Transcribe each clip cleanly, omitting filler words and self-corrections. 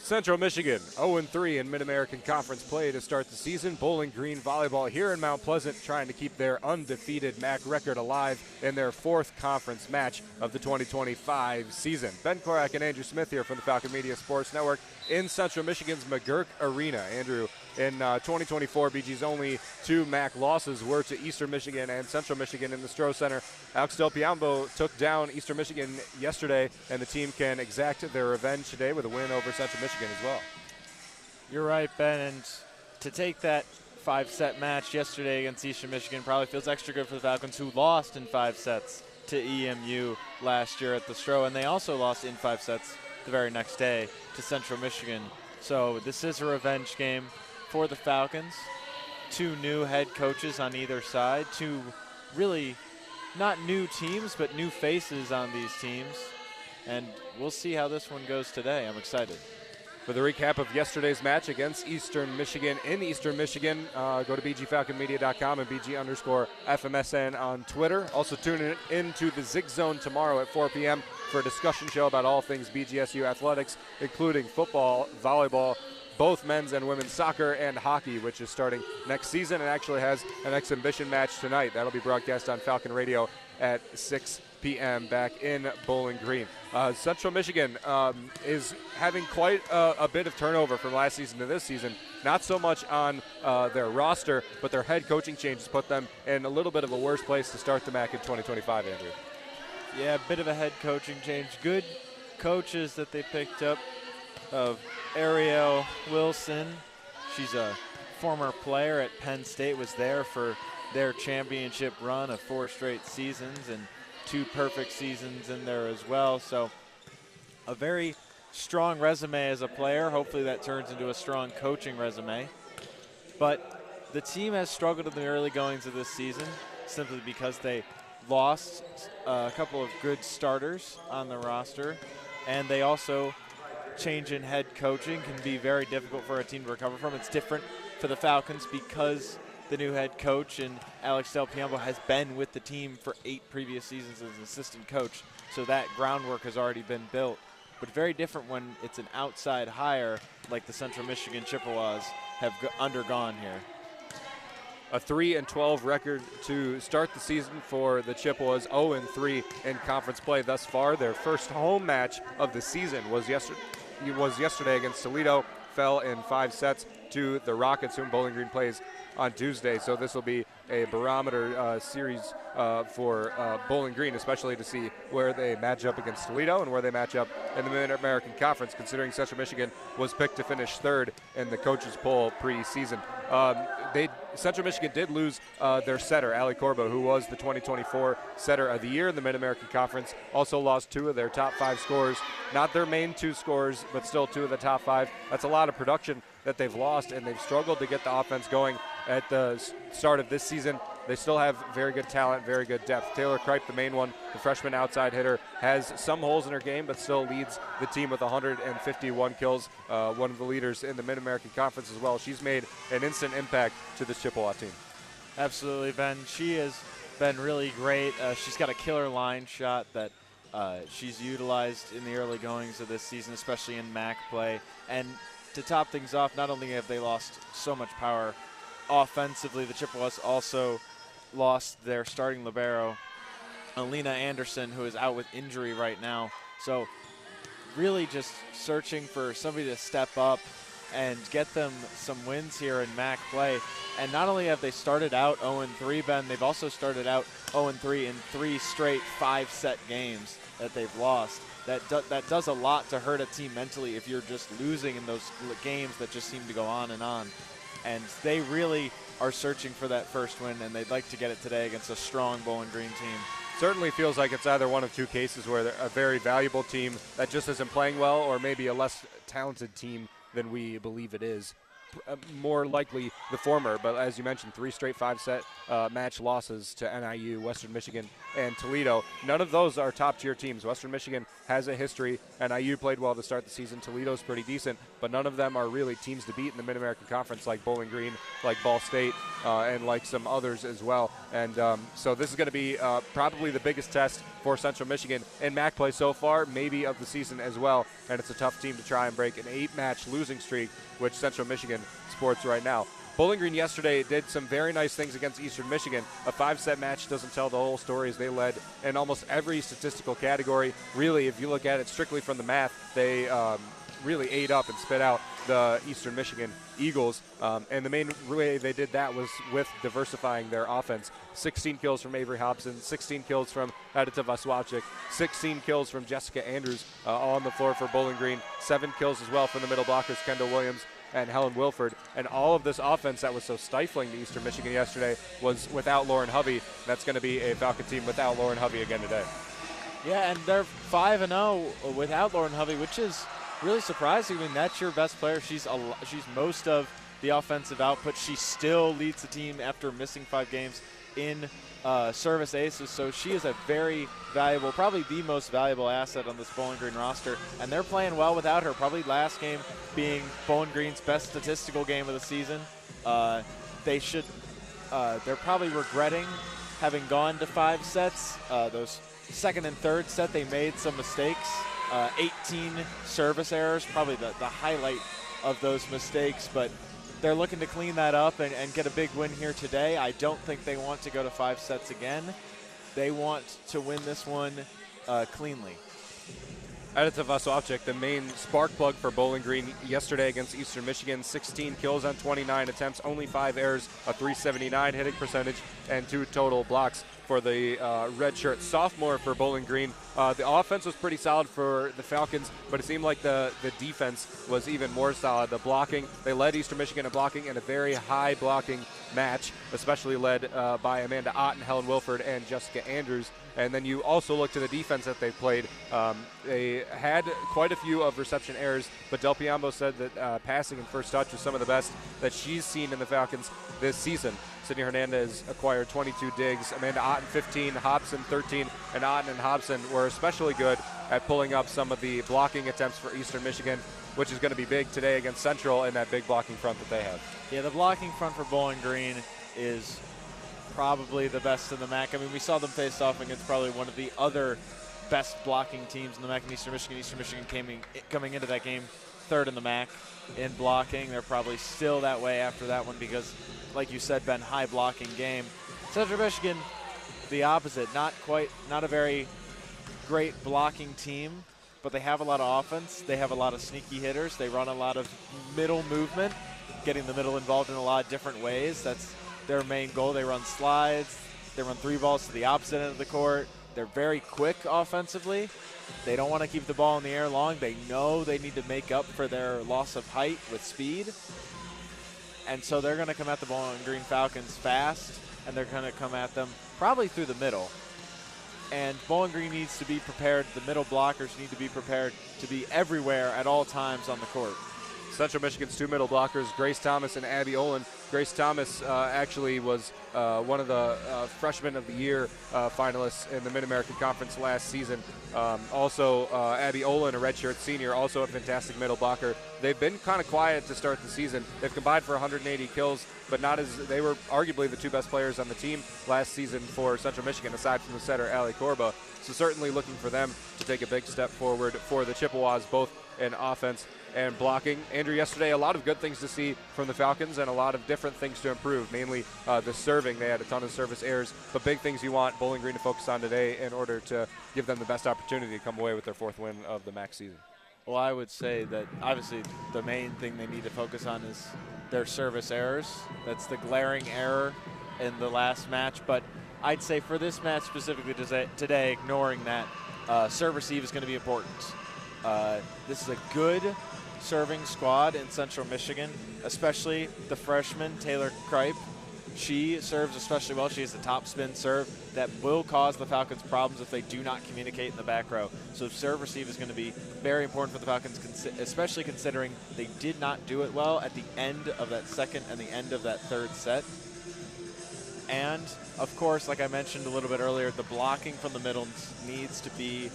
Central Michigan 0-3 in Mid-American Conference play to start the season. Bowling Green Volleyball here in Mount Pleasant trying to keep their undefeated MAC record alive in their fourth conference match of the 2025 season. Ben Korak and Andrew Smith here from the Falcon Media Sports Network in Central Michigan's McGurk Arena. Andrew, in 2024, BG's only two MAC losses were to Eastern Michigan and Central Michigan in the Stroh Center. Alex Del Piombo took down Eastern Michigan yesterday, and the team can exact their revenge today with a win over Central Michigan as well. You're right, Ben, and to take that 5-set match yesterday against Eastern Michigan probably feels extra good for the Falcons, who lost in 5 sets to EMU last year at the Stroh, and they also lost in 5 sets the very next day to Central Michigan. So this is a revenge game for the Falcons. 2 new head coaches on either side, 2 really not new teams, but new faces on these teams. And we'll see how this one goes today. I'm excited. For the recap of yesterday's match against Eastern Michigan in Eastern Michigan, go to bgfalconmedia.com and BG_FMSN on Twitter. Also tune in to the Zig Zone tomorrow at 4 p.m. for a discussion show about all things BGSU athletics, including football, volleyball, both men's and women's soccer, and hockey, which is starting next season and actually has an exhibition match tonight. That'll be broadcast on Falcon Radio at 6 p.m. back in Bowling Green. Central Michigan is having quite a bit of turnover from last season to this season. Not so much on their roster, but their head coaching changes put them in a little bit of a worse place to start the MAC in 2025, Andrew. Yeah, a bit of a head coaching change. Good coaches that they picked up of Ariel Wilson. She's a former player at Penn State, was there for their championship run of 4 straight seasons and 2 perfect seasons in there as well. So a very strong resume as a player. Hopefully that turns into a strong coaching resume. But the team has struggled in the early goings of this season simply because they lost a couple of good starters on the roster, and they also change in head coaching can be very difficult for a team to recover from. It's different for the Falcons because the new head coach and Alex Del Piombo has been with the team for 8 previous seasons as an assistant coach, so that groundwork has already been built. But very different when it's an outside hire like the Central Michigan Chippewas have undergone here. A 3-12 record to start the season for the Chippewas, 0-3 in conference play thus far. Their first home match of the season was yesterday against Toledo, fell in 5 sets to the Rockets, whom Bowling Green plays on Tuesday. So this will be a barometer series for Bowling Green, especially to see where they match up against Toledo and where they match up in the Mid-American Conference, considering Central Michigan was picked to finish 3rd in the coaches' poll preseason. Central Michigan did lose their setter, Ali Corbo, who was the 2024 setter of the year in the Mid-American Conference. Also lost 2 of their top 5 scorers. Not their main 2 scorers, but still 2 of the top 5. That's a lot of production that they've lost, and they've struggled to get the offense going at the start of this season. They still have very good talent, very good depth. Taylor Kripe, the main one, the freshman outside hitter, has some holes in her game, but still leads the team with 151 kills, one of the leaders in the Mid-American Conference as well. She's made an instant impact to this Chippewa team. Absolutely, Ben. She has been really great. She's got a killer line shot that she's utilized in the early goings of this season, especially in MAC play. And to top things off, not only have they lost so much power offensively, the Chippewas also lost their starting libero, Alina Anderson, who is out with injury right now. So really just searching for somebody to step up and get them some wins here in MAC play. And not only have they started out 0-3, Ben, they've also started out 0-3 in 3 straight 5-set games that they've lost. That does a lot to hurt a team mentally if you're just losing in those games that just seem to go on and on. And they really are searching for that first win, and they'd like to get it today against a strong Bowling Green team. Certainly feels like it's either one of 2 cases where they're a very valuable team that just isn't playing well, or maybe a less talented team than we believe it is. More likely the former, but as you mentioned, 3 straight 5-set match losses to NIU, Western Michigan, and Toledo. None of those are top-tier teams. Western Michigan has a history. NIU played well to start the season. Toledo's pretty decent, but none of them are really teams to beat in the Mid-American Conference like Bowling Green, like Ball State, and like some others as well. And so this is going to be probably the biggest test for Central Michigan in MAC play so far, maybe of the season as well. And it's a tough team to try and break an 8-match losing streak, which Central Michigan sports right now. Bowling Green yesterday did some very nice things against Eastern Michigan. A 5-set match doesn't tell the whole story, as they led in almost every statistical category. Really, if you look at it strictly from the math, they really ate up and spit out the Eastern Michigan Eagles. And the main way they did that was with diversifying their offense. 16 kills from Avery Hobson, 16 kills from Edita Vaswacek, 16 kills from Jessica Andrews, all on the floor for Bowling Green. 7 kills as well from the middle blockers, Kendall Williams and Helen Wilford. And all of this offense that was so stifling to Eastern Michigan yesterday was without Lauren Hovey. That's going to be a Falcon team without Lauren Hovey again today. Yeah, and they're 5-0 without Lauren Hovey, which is really surprising. I mean, that's your best player. She's most of the offensive output. She still leads the team after missing 5 games in service aces. So she is a very valuable, probably the most valuable asset on this Bowling Green roster. And they're playing well without her. Probably last game being Bowling Green's best statistical game of the season. They're probably regretting having gone to 5 sets. Those second and third set, they made some mistakes. 18 service errors, probably the highlight of those mistakes, but they're looking to clean that up and get a big win here today. I don't think they want to go to 5 sets again. They want to win this one cleanly. Edita Vaswacek, the main spark plug for Bowling Green yesterday against Eastern Michigan. 16 kills on 29 attempts, only 5 errors, a .379 hitting percentage, and 2 total blocks for the redshirt sophomore for Bowling Green. The offense was pretty solid for the Falcons, but it seemed like the defense was even more solid. The blocking, they led Eastern Michigan in blocking in a very high blocking match, especially led by Amanda Ott and Helen Wilford and Jessica Andrews. And then you also look to the defense that they played. They had quite a few of reception errors, but Del Piombo said that passing and first touch was some of the best that she's seen in the Falcons this season. Sydney Hernandez acquired 22 digs, Amanda Otten 15, Hobson 13, and Otten and Hobson were especially good at pulling up some of the blocking attempts for Eastern Michigan, which is going to be big today against Central and that big blocking front that they have. Yeah, the blocking front for Bowling Green is probably the best in the MAC. I mean, we saw them face off against probably one of the other best blocking teams in the MAC in Eastern Michigan. Eastern Michigan coming into that game third in the MAC in blocking. They're probably still that way after that one because, like you said, Ben, high blocking game. Central Michigan, the opposite. Not a very great blocking team, but they have a lot of offense. They have a lot of sneaky hitters. They run a lot of middle movement, getting the middle involved in a lot of different ways. That's their main goal. They run slides. They run 3 balls to the opposite end of the court. They're very quick offensively. They don't want to keep the ball in the air long. They know they need to make up for their loss of height with speed. And so they're going to come at the Bowling Green Falcons fast, and they're going to come at them probably through the middle. And Bowling Green needs to be prepared. The middle blockers need to be prepared to be everywhere at all times on the court. Central Michigan's 2 middle blockers, Grace Thomas and Abby Olin. Grace Thomas actually was one of the Freshman of the Year finalists in the Mid-American Conference last season. Also, Abby Olin, a redshirt senior, also a fantastic middle blocker. They've been kind of quiet to start the season. They've combined for 180 kills, but not as they were arguably the 2 best players on the team last season for Central Michigan, aside from the setter, Allie Korba. So certainly looking for them to take a big step forward for the Chippewas, both in offense and blocking. Andrew, yesterday, a lot of good things to see from the Falcons and a lot of different things to improve, mainly the serving. They had a ton of service errors, but big things you want Bowling Green to focus on today in order to give them the best opportunity to come away with their 4th win of the MAC season. Well, I would say that obviously the main thing they need to focus on is their service errors. That's the glaring error in the last match. But I'd say for this match specifically today, ignoring that, serve receive is going to be important. This is a good serving squad in Central Michigan, especially the freshman, Taylor Kripe. She serves especially well. She has the top spin serve that will cause the Falcons problems if they do not communicate in the back row. So serve receive is going to be very important for the Falcons, especially considering they did not do it well at the end of that second and the end of that third set. And, of course, like I mentioned a little bit earlier, the blocking from the middle needs to be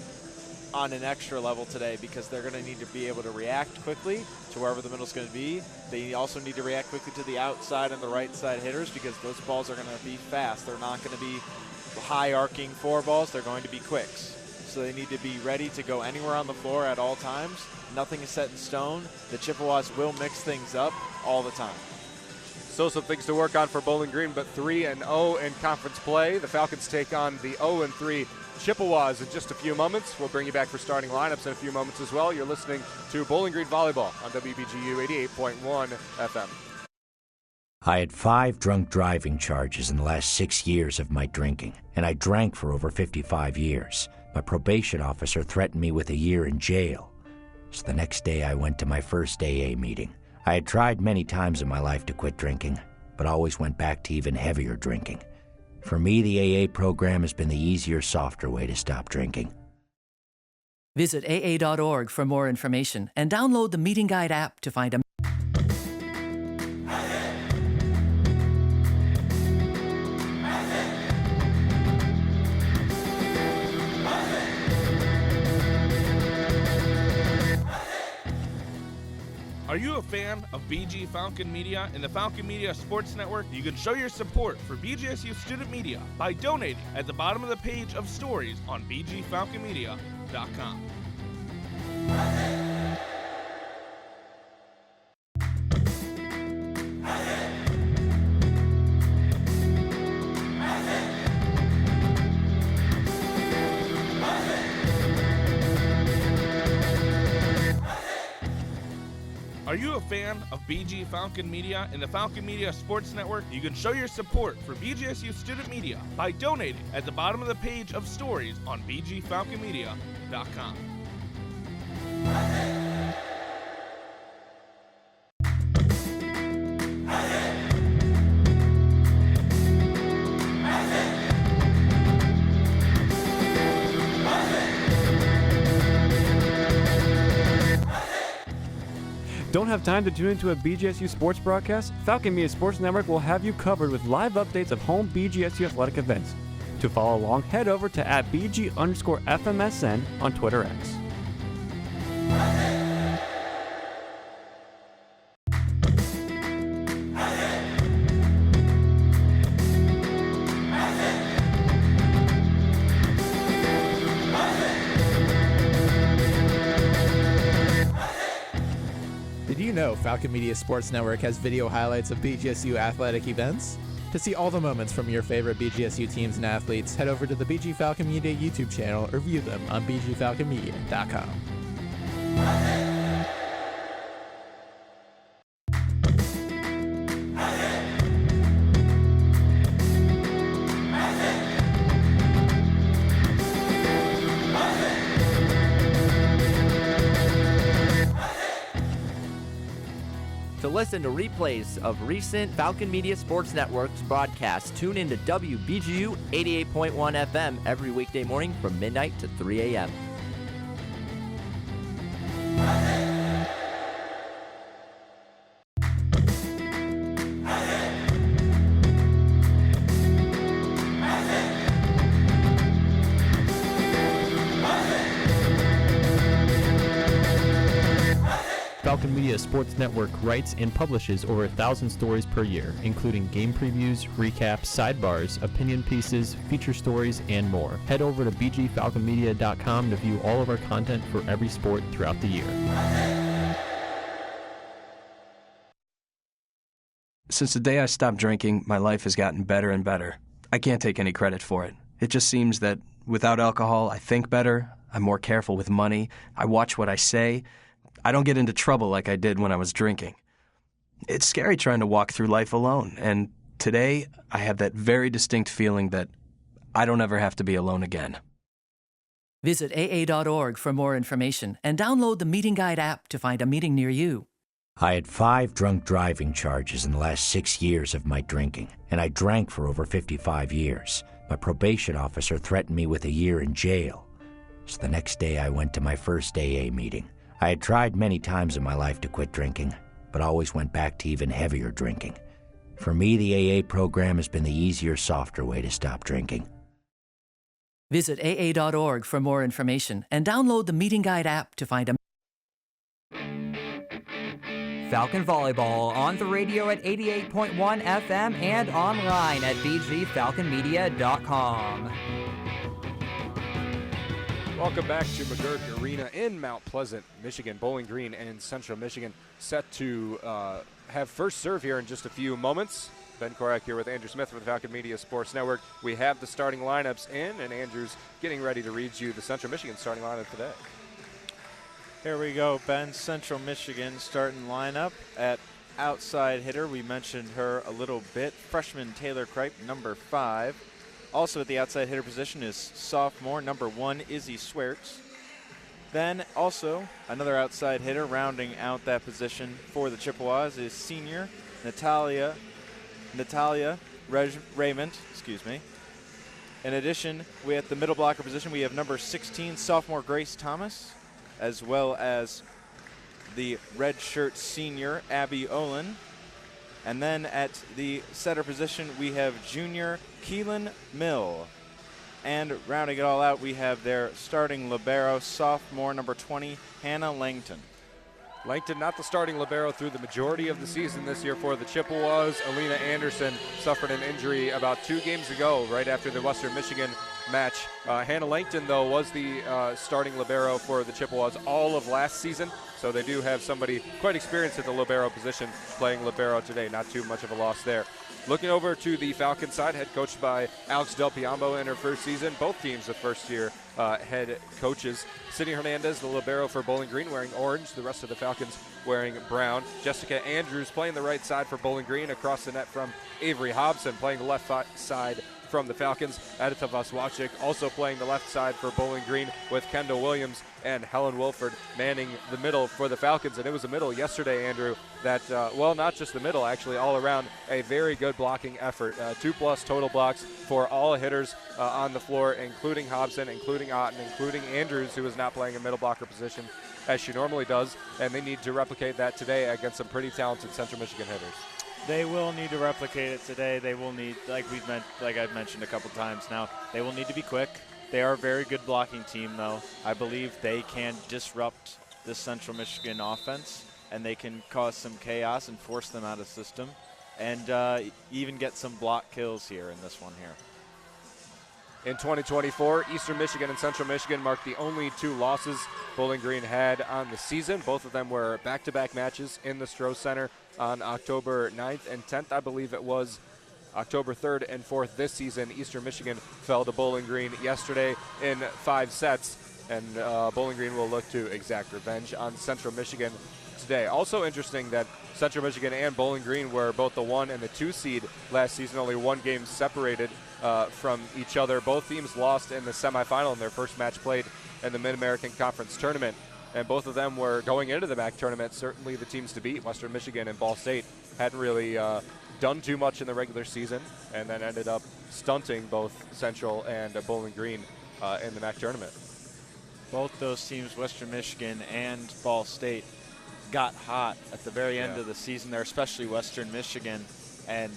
on an extra level today because they're going to need to be able to react quickly to wherever the middle is going to be. They also need to react quickly to the outside and the right side hitters because those balls are going to be fast. They're not going to be high arcing four balls, they're going to be quicks. So they need to be ready to go anywhere on the floor at all times. Nothing is set in stone. The Chippewas will mix things up all the time. So some things to work on for Bowling Green, but 3-0 in conference play. The Falcons take on the 0-3 Chippewas in just a few moments. We'll bring you back for starting lineups in a few moments as well. You're listening to Bowling Green Volleyball on WBGU 88.1 FM. I had 5 drunk driving charges in the last 6 years of my drinking, and I drank for over 55 years. My probation officer threatened me with a year in jail. So the next day I went to my first AA meeting. I had tried many times in my life to quit drinking, but always went back to even heavier drinking. For me, the AA program has been the easier, softer way to stop drinking. Visit AA.org for more information and download the Meeting Guide app to find a Are you a fan of BG Falcon Media and the Falcon Media Sports Network? You can show your support for BGSU student media by donating at the bottom of the page of stories on bgfalconmedia.com. Are you a fan of BG Falcon Media and the Falcon Media Sports Network? You can show your support for BGSU student media by donating at the bottom of the page of stories on bgfalconmedia.com. Don't have time to tune into a BGSU sports broadcast? Falcon Media Sports Network will have you covered with live updates of home BGSU athletic events. To follow along, head over to @BG_FMSN on Twitter X. Did you know Falcon Media Sports Network has video highlights of BGSU athletic events? To see all the moments from your favorite BGSU teams and athletes, head over to the BG Falcon Media YouTube channel or view them on bgfalconmedia.com. To listen to replays of recent Falcon Media Sports Network's broadcasts, tune in to WBGU 88.1 FM every weekday morning from midnight to 3 a.m. Falcon Media Sports Network writes and publishes over 1,000 stories per year, including game previews, recaps, sidebars, opinion pieces, feature stories, and more. Head over to bgfalconmedia.com to view all of our content for every sport throughout the year. Since the day I stopped drinking, my life has gotten better and better. I can't take any credit for it. It just seems that without alcohol, I think better, I'm more careful with money, I watch what I say, I don't get into trouble like I did when I was drinking. It's scary trying to walk through life alone, and today I have that very distinct feeling that I don't ever have to be alone again. Visit AA.org for more information and download the Meeting Guide app to find a meeting near you. I had 5 drunk driving charges in the last 6 years of my drinking, and I drank for over 55 years. My probation officer threatened me with a year in jail. So the next day I went to my first AA meeting. I had tried many times in my life to quit drinking, but always went back to even heavier drinking. For me, the AA program has been the easier, softer way to stop drinking. Visit AA.org for more information and download the Meeting Guide app to find a Falcon Volleyball on the radio at 88.1 FM and online at bgfalconmedia.com. Welcome back to McGurk Arena in Mount Pleasant, Michigan. Bowling Green and Central Michigan set to have first serve here in just a few moments. Ben Korak here with Andrew Smith from the Falcon Media Sports Network. We have the starting lineups in, and Andrew's getting ready to read you the Central Michigan starting lineup today. Here we go, Ben. Central Michigan starting lineup at outside hitter. We mentioned her a little bit. Freshman Taylor Kripe, number 5. Also at the outside hitter position is sophomore, number 1, Izzy Swerts. Then also another outside hitter rounding out that position for the Chippewas is senior Natalia Raymond. In addition, we at the middle blocker position, we have number 16, sophomore Grace Thomas, as well as the red shirt senior Abby Olin. And then at the setter position, we have junior Keelan Mill. And rounding it all out, we have their starting libero, sophomore number 20, Hannah Langton. Langton not the starting libero through the majority of the season this year for the Chippewas. Alina Anderson suffered an injury about 2 games ago, right after the Western Michigan match. Hannah Langton, though, was the starting libero for the Chippewas all of last season, so they do have somebody quite experienced at the libero position playing libero today. Not too much of a loss there. Looking over to the Falcon side, head coached by Alex Del Piombo in her first season. Both teams with first-year head coaches. Sydney Hernandez, the libero for Bowling Green, wearing orange. The rest of the Falcons wearing brown. Jessica Andrews playing the right side for Bowling Green, across the net from Avery Hobson playing the left side from the Falcons. Adita Vaswachik also playing the left side for Bowling Green, with Kendall Williams and Helen Wilford manning the middle for the Falcons. And it was a middle yesterday, Andrew, that, well, not just the middle, actually, all around a very good blocking effort. 2+ total blocks for all hitters on the floor, including Hobson, including Otten, including Andrews, who is not playing a middle blocker position as she normally does. And they need to replicate that today against some pretty talented Central Michigan hitters. They will need to replicate it today. They will need, like I've mentioned a couple times now, they will need to be quick. They are a very good blocking team, though. I believe they can disrupt the Central Michigan offense, and they can cause some chaos and force them out of system, and even get some block kills here in this one here. In 2024, Eastern Michigan and Central Michigan marked the only 2 losses Bowling Green had on the season. Both of them were back-to-back matches in the Stroh Center on October 9th and 10th, I believe it was. October 3rd and 4th this season, Eastern Michigan fell to Bowling Green yesterday in 5 sets, and Bowling Green will look to exact revenge on Central Michigan today. Also interesting that Central Michigan and Bowling Green were both the 1 and the 2 seed last season, only 1 game separated from each other. Both teams lost in the semifinal in their first match played in the Mid-American Conference Tournament, and both of them were going into the MAC tournament certainly the teams to beat. Western Michigan and Ball State hadn't really done too much in the regular season, and then ended up stunting both Central and Bowling Green in the MAC tournament. Both those teams, Western Michigan and Ball State, got hot at the very end of the season there, especially Western Michigan. And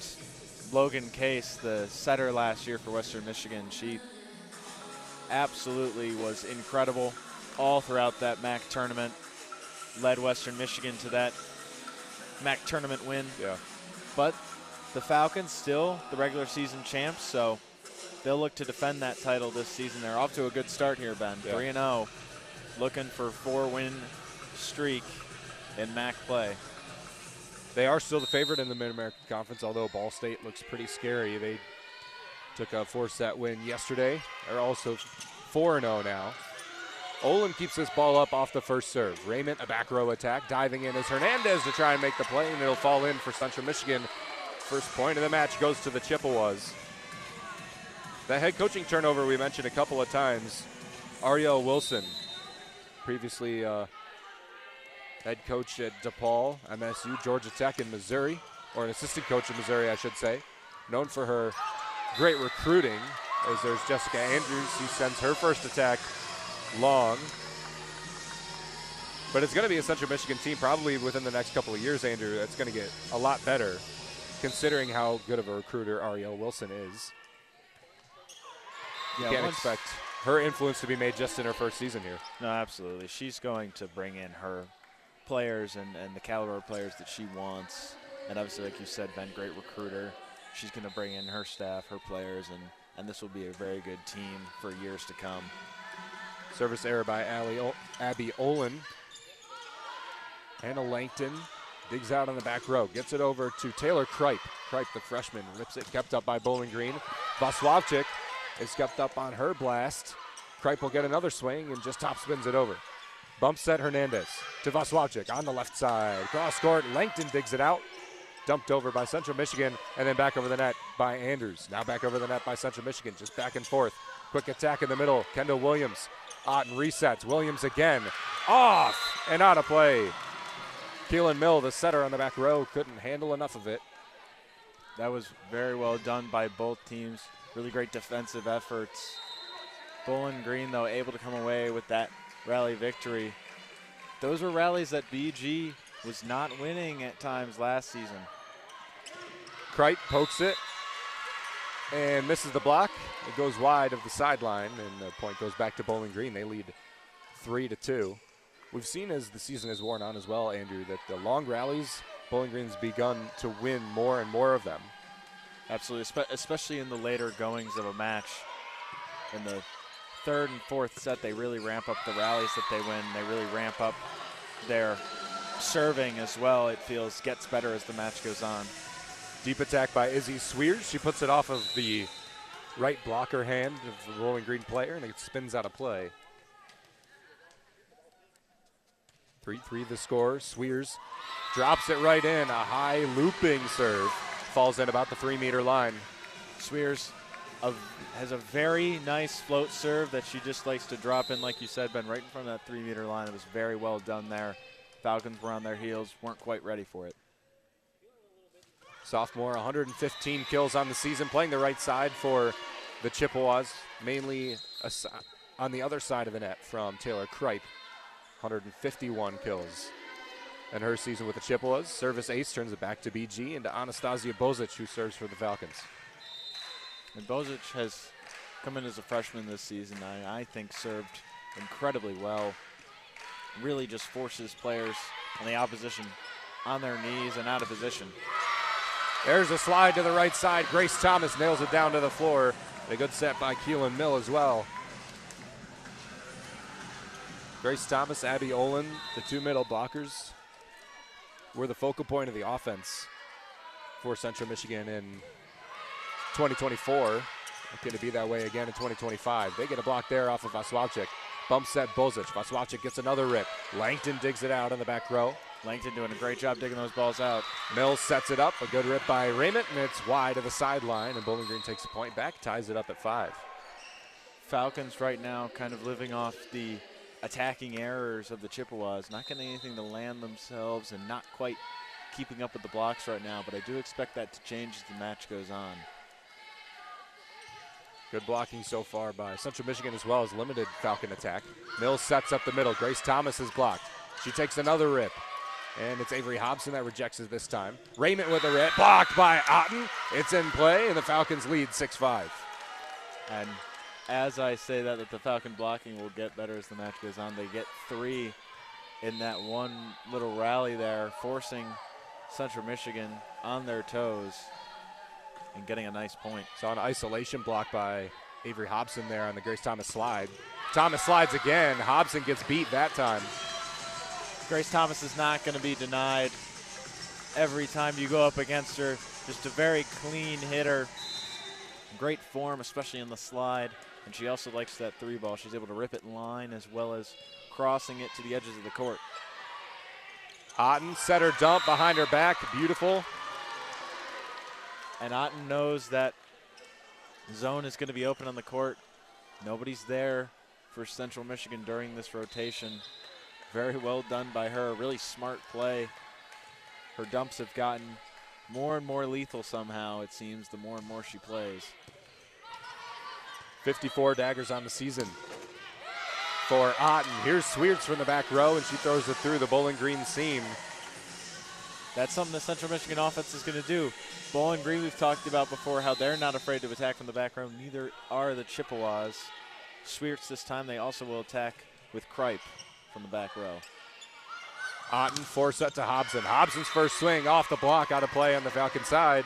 Logan Case, the setter last year for Western Michigan, she absolutely was incredible all throughout that MAC tournament. Led Western Michigan to that MAC tournament win. Yeah. But the Falcons still the regular season champs, so they'll look to defend that title this season. They're off to a good start here, Ben. 3-0, looking for 4-win streak in MAC play. They are still the favorite in the Mid-American Conference, although Ball State looks pretty scary. They took a 4-set win yesterday. They're also 4-0 now. Olin keeps this ball up off the first serve. Raymond, a back row attack, diving in as Hernandez to try and make the play, and it'll fall in for Central Michigan. First point of the match goes to the Chippewas. The head coaching turnover we mentioned a couple of times. Ariel Wilson, previously head coach at DePaul, MSU, Georgia Tech in Missouri, or an assistant coach in Missouri, I should say. Known for her great recruiting, as there's Jessica Andrews. She sends her first attack long. But it's going to be a Central Michigan team probably within the next couple of years, Andrew. That's going to get a lot better, considering how good of a recruiter Ariel Wilson is. You can't expect her influence to be made just in her first season here. No, absolutely. She's going to bring in her players and the caliber of players that she wants. And obviously, like you said, Ben, great recruiter. She's going to bring in her staff, her players, and this will be a very good team for years to come. Service error by Abby Olin. Hannah Langton digs out on the back row, gets it over to Taylor Kripe. Kripe, the freshman, rips it, kept up by Bowling Green. Vaswavchik is kept up on her blast. Kripe will get another swing and just top spins it over. Bump set Hernandez to Vaswavchik on the left side. Cross court, Langton digs it out. Dumped over by Central Michigan, and then back over the net by Andrews. Now back over the net by Central Michigan, just back and forth. Quick attack in the middle, Kendall Williams. Otten resets, Williams again. Off and out of play. Keelan Mill, the setter on the back row, couldn't handle enough of it. That was very well done by both teams. Really great defensive efforts. Bowling Green, though, able to come away with that rally victory. Those were rallies that BG was not winning at times last season. Kripe pokes it and misses the block. It goes wide of the sideline, and the point goes back to Bowling Green. They lead 3-2. We've seen as the season has worn on as well, Andrew, that the long rallies, Bowling Green's begun to win more and more of them. Absolutely, especially in the later goings of a match. In the third and fourth set, they really ramp up the rallies that they win. They really ramp up their serving as well. It gets better as the match goes on. Deep attack by Izzy Swears. She puts it off of the right blocker hand of the Bowling Green player, and it spins out of play. 3-3 the score. Swears drops it right in. A high looping serve. Falls in about the 3-meter line. Swears has a very nice float serve that she just likes to drop in, like you said, Ben, right in front of that 3-meter line. It was very well done there. Falcons were on their heels, weren't quite ready for it. Sophomore, 115 kills on the season, playing the right side for the Chippewas, mainly on the other side of the net from Taylor Kripe, 151 kills. And her season with the Chippewas, service ace turns it back to BG and to Anastasia Bozic, who serves for the Falcons. And Bozic has come in as a freshman this season. I think served incredibly well. Really just forces players on the opposition on their knees and out of position. There's a slide to the right side. Grace Thomas nails it down to the floor. A good set by Keelan Mill as well. Grace Thomas, Abby Olin, the two middle blockers, were the focal point of the offense for Central Michigan in 2024. It's going to be that way again in 2025. They get a block there off of Vaswavchik. Bump set Bozic. Vaswavchik gets another rip. Langton digs it out on the back row. Langton doing a great job digging those balls out. Mills sets it up. A good rip by Raymond, and it's wide of the sideline, and Bowling Green takes a point back, ties it up at 5. Falcons right now kind of living off the attacking errors of the Chippewas, not getting anything to land themselves and not quite keeping up with the blocks right now, but I do expect that to change as the match goes on. Good blocking so far by Central Michigan as well as limited Falcon attack. Mills sets up the middle. Grace Thomas is blocked. She takes another rip. And it's Avery Hobson that rejects it this time. Raymond with a rip. Blocked by Otten. It's in play, and the Falcons lead 6-5. And as I say that the Falcon blocking will get better as the match goes on. They get 3 in that one little rally there, forcing Central Michigan on their toes and getting a nice point. Saw an isolation block by Avery Hobson there on the Grace Thomas slide. Thomas slides again. Hobson gets beat that time. Grace Thomas is not going to be denied every time you go up against her. Just a very clean hitter. Great form, especially in the slide. And she also likes that 3 ball. She's able to rip it in line as well as crossing it to the edges of the court. Otten set her dump behind her back. Beautiful. And Otten knows that zone is going to be open on the court. Nobody's there for Central Michigan during this rotation. Very well done by her. Really smart play. Her dumps have gotten more and more lethal somehow, it seems, the more and more she plays. 54 daggers on the season for Otten. Here's Swears from the back row, and she throws it through the Bowling Green seam. That's something the Central Michigan offense is going to do. Bowling Green, we've talked about before how they're not afraid to attack from the back row. Neither are the Chippewas. Swears this time, they also will attack with Kripe from the back row. Otten force set to Hobson. Hobson's first swing off the block, out of play on the Falcon side.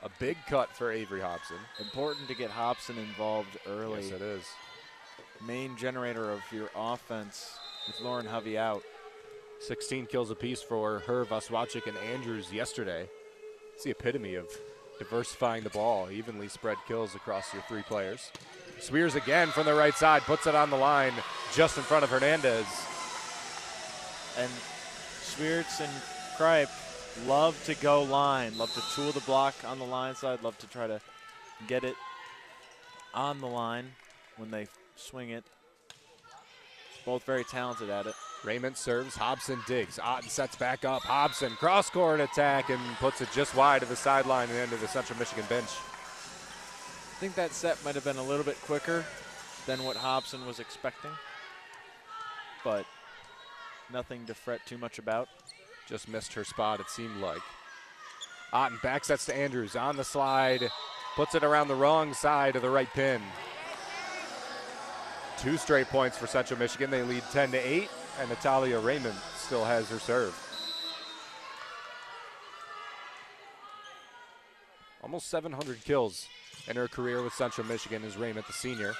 A big cut for Avery Hobson. Important to get Hobson involved early. Yes, it is. Main generator of your offense with Lauren Hovey out. 16 kills apiece for her, Vaswachik, and Andrews yesterday. It's the epitome of diversifying the ball, evenly spread kills across your three players. Swears again from the right side, puts it on the line just in front of Hernandez. And Swears and Kripe love to go line, love to tool the block on the line side, love to try to get it on the line when they swing it. Both very talented at it. Raymond serves, Hobson digs. Otten sets back up. Hobson cross-court attack and puts it just wide of the sideline and into the Central Michigan bench. I think that set might have been a little bit quicker than what Hobson was expecting, but nothing to fret too much about. Just missed her spot, it seemed like. Otten back sets to Andrews on the slide, puts it around the wrong side of the right pin. 2 straight points for Central Michigan. They lead 10-8, and Natalia Raymond still has her serve. Almost 700 kills in her career with Central Michigan is Raymond, the senior.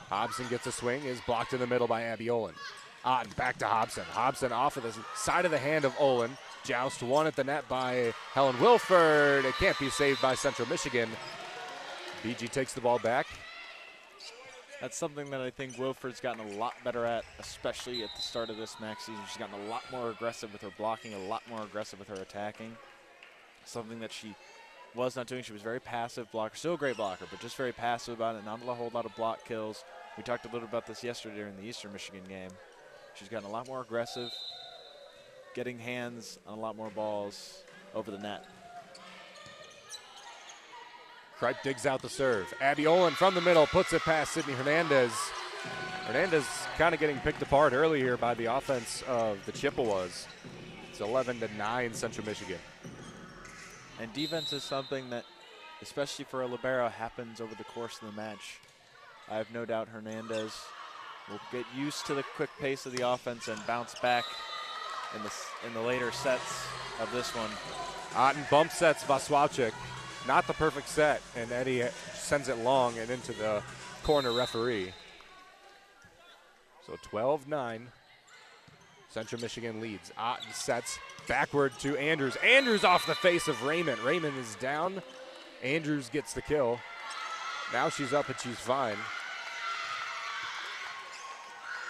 Hobson gets a swing, is blocked in the middle by Abby Olin. Otten back to Hobson. Hobson off of the side of the hand of Olin. Joust one at the net by Helen Wilford. It can't be saved by Central Michigan. BG takes the ball back. That's something that I think Wilford's gotten a lot better at, especially at the start of this MAC season. She's gotten a lot more aggressive with her blocking, a lot more aggressive with her attacking. Something that she was not doing. She was very passive blocker, still a great blocker, but just very passive about it, not a whole lot of block kills. We talked a little about this yesterday during the Eastern Michigan game. She's gotten a lot more aggressive, getting hands on a lot more balls over the net. Kripe digs out the serve. Abby Olin from the middle puts it past Sydney Hernandez. Hernandez kind of getting picked apart early here by the offense of the Chippewas. It's 11-9 Central Michigan. And defense is something that, especially for a libero, happens over the course of the match. I have no doubt Hernandez will get used to the quick pace of the offense and bounce back in the later sets of this one. Otten bump sets Vaswachik. Not the perfect set, and Eddie sends it long and into the corner referee. So 12-9. Central Michigan leads. Otten sets backward to Andrews. Andrews off the face of Raymond. Raymond is down. Andrews gets the kill. Now she's up and she's fine.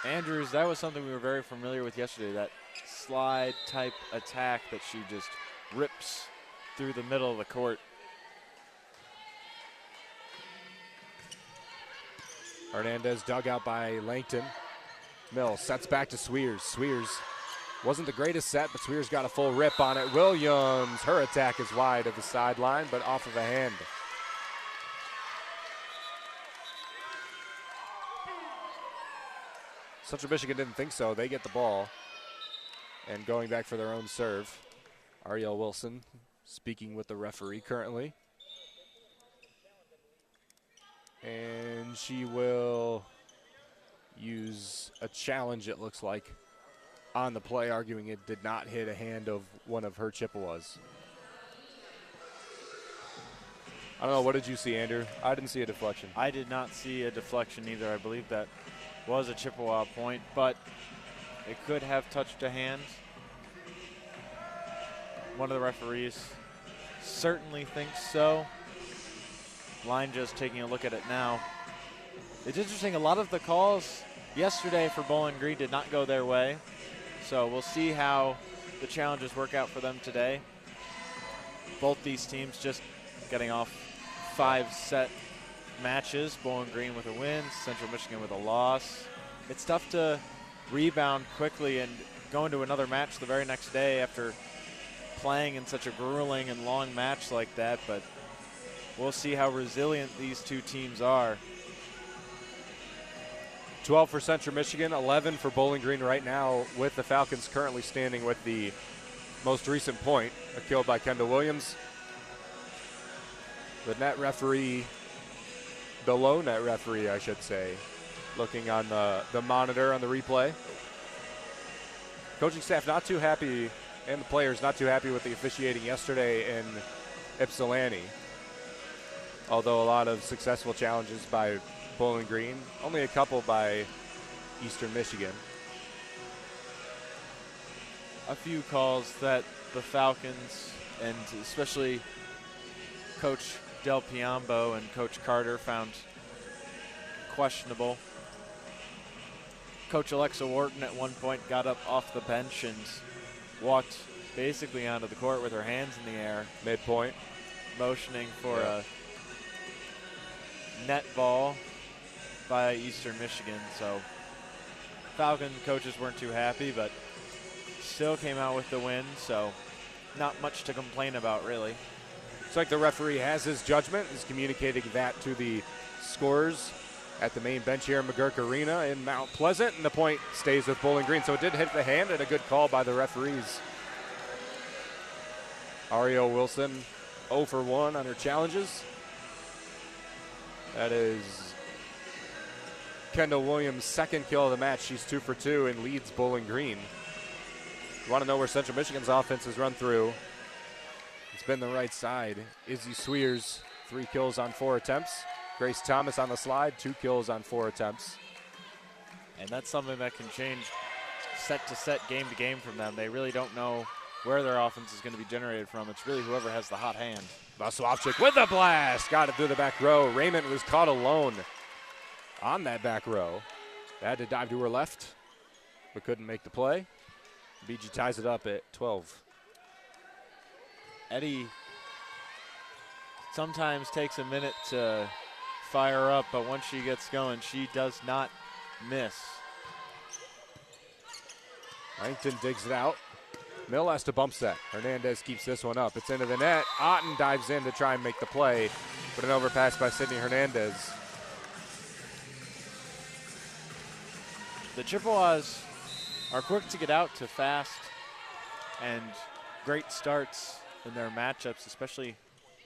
Andrews, that was something we were very familiar with yesterday, that slide type attack that she just rips through the middle of the court. Hernandez dug out by Langton. Mills sets back to Swears. Swears wasn't the greatest set, but Swears got a full rip on it. Williams, her attack is wide of the sideline, but off of a hand. Central Michigan didn't think so. They get the ball. And going back for their own serve. Ariel Wilson speaking with the referee currently. And she will use a challenge, it looks like, on the play, arguing it did not hit a hand of one of her Chippewas. I don't know, what did you see, Andrew? I didn't see a deflection. I did not see a deflection either. I believe that was a Chippewa point, but it could have touched a hand. One of the referees certainly thinks so. Line just taking a look at it now. It's interesting, a lot of the calls yesterday for Bowling Green did not go their way. So we'll see how the challenges work out for them today. Both these teams just getting off 5-set matches. Bowling Green with a win, Central Michigan with a loss. It's tough to rebound quickly and go into another match the very next day after playing in such a grueling and long match like that, but we'll see how resilient these two teams are. 12 for Central Michigan, 11 for Bowling Green right now, with the Falcons currently standing with the most recent point, a kill by Kendall Williams. The net referee, the low net referee, I should say, looking on the monitor on the replay. Coaching staff not too happy, and the players not too happy with the officiating yesterday in Ypsilanti. Although a lot of successful challenges by Bowling Green, only a couple by Eastern Michigan. A few calls that the Falcons, and especially Coach Del Piombo and Coach Carter, found questionable. Coach Alexa Wharton at one point got up off the bench and walked basically onto the court with her hands in the air. Midpoint. Motioning for a net ball by Eastern Michigan. So Falcon coaches weren't too happy, but still came out with the win, so not much to complain about, really. It's like the referee has his judgment, is communicating that to the scorers at the main bench here in McGurk Arena in Mount Pleasant, and the point stays with Bowling Green. So it did hit the hand, and a good call by the referees. Ariel Wilson 0 for 1 on her challenges. That is Kendall Williams' second kill of the match. She's 2 for 2 and leads Bowling Green. You want to know where Central Michigan's offense has run through? It's been the right side. Izzy Swears, 3 kills on 4 attempts. Grace Thomas on the slide, 2 kills on 4 attempts. And that's something that can change set to set, game to game from them. They really don't know where their offense is going to be generated from. It's really whoever has the hot hand. Vaslavchik with a blast. Got it through the back row. Raymond was caught alone on that back row. Had to dive to her left, but couldn't make the play. BG ties it up at 12. Eddie sometimes takes a minute to fire up, but once she gets going, she does not miss. Arrington digs it out. Mill has to bump set. Hernandez keeps this one up. It's into the net. Otten dives in to try and make the play, but an overpass by Sydney Hernandez. The Chippewas are quick to get out to fast and great starts in their matchups, especially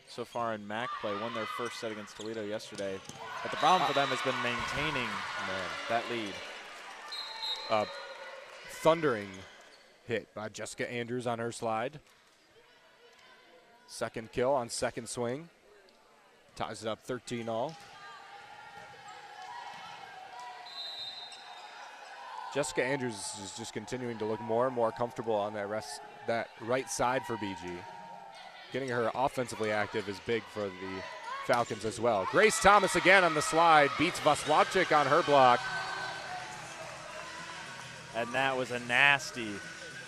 so far in MAC play. Won their first set against Toledo yesterday. But the problem for them has been maintaining that lead. Thundering hit by Jessica Andrews on her slide. Second kill on second swing. Ties it up 13-all. Jessica Andrews is just continuing to look more and more comfortable on that right side for BG. Getting her offensively active is big for the Falcons as well. Grace Thomas again on the slide, beats Vaslavchik on her block. And that was a nasty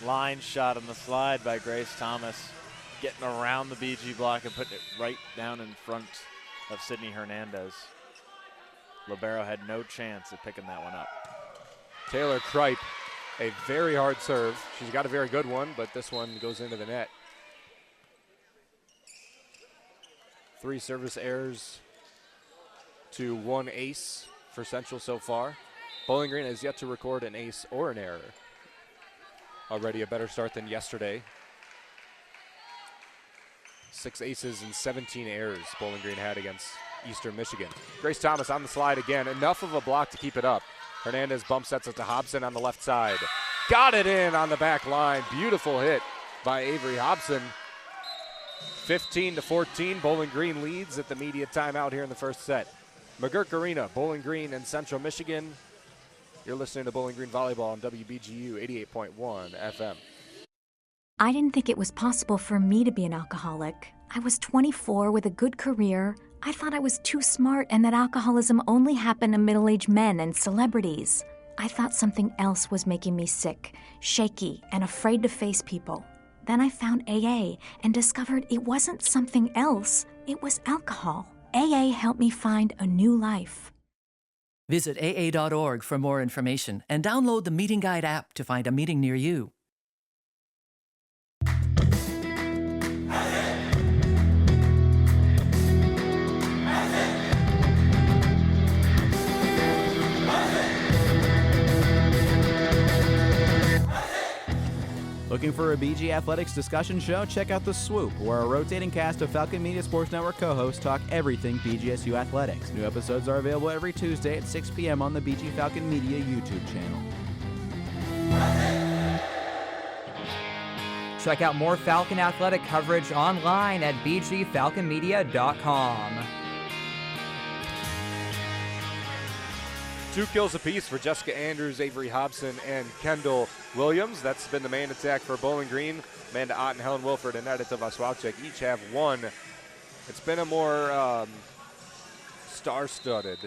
line shot on the slide by Grace Thomas, getting around the BG block and putting it right down in front of Sydney Hernandez. Libero had no chance at picking that one up. Taylor Kripe, a very hard serve. She's got a very good one, but this one goes into the net. 3 service errors to 1 ace for Central so far. Bowling Green has yet to record an ace or an error. Already a better start than yesterday. 6 aces and 17 errors Bowling Green had against Eastern Michigan. Grace Thomas on the slide again. Enough of a block to keep it up. Hernandez bump sets it to Hobson on the left side. Got it in on the back line. Beautiful hit by Avery Hobson. 15-14, Bowling Green leads at the media timeout here in the first set. McGurk Arena, Bowling Green and Central Michigan. You're listening to Bowling Green Volleyball on WBGU 88.1 FM. I didn't think it was possible for me to be an alcoholic. I was 24 with a good career. I thought I was too smart and that alcoholism only happened to middle-aged men and celebrities. I thought something else was making me sick, shaky, and afraid to face people. Then I found AA and discovered it wasn't something else, it was alcohol. AA helped me find a new life. Visit AA.org for more information and download the Meeting Guide app to find a meeting near you. Looking for a BG Athletics discussion show? Check out The Swoop, where a rotating cast of Falcon Media Sports Network co-hosts talk everything BGSU athletics. New episodes are available every Tuesday at 6 p.m. on the BG Falcon Media YouTube channel. Check out more Falcon athletic coverage online at bgfalconmedia.com. 2 kills apiece for Jessica Andrews, Avery Hobson, and Kendall Williams. That's been the main attack for Bowling Green. Amanda Otten, Helen Wilford, and Edita Vaswalczyk each have 1. It's been a more star-studded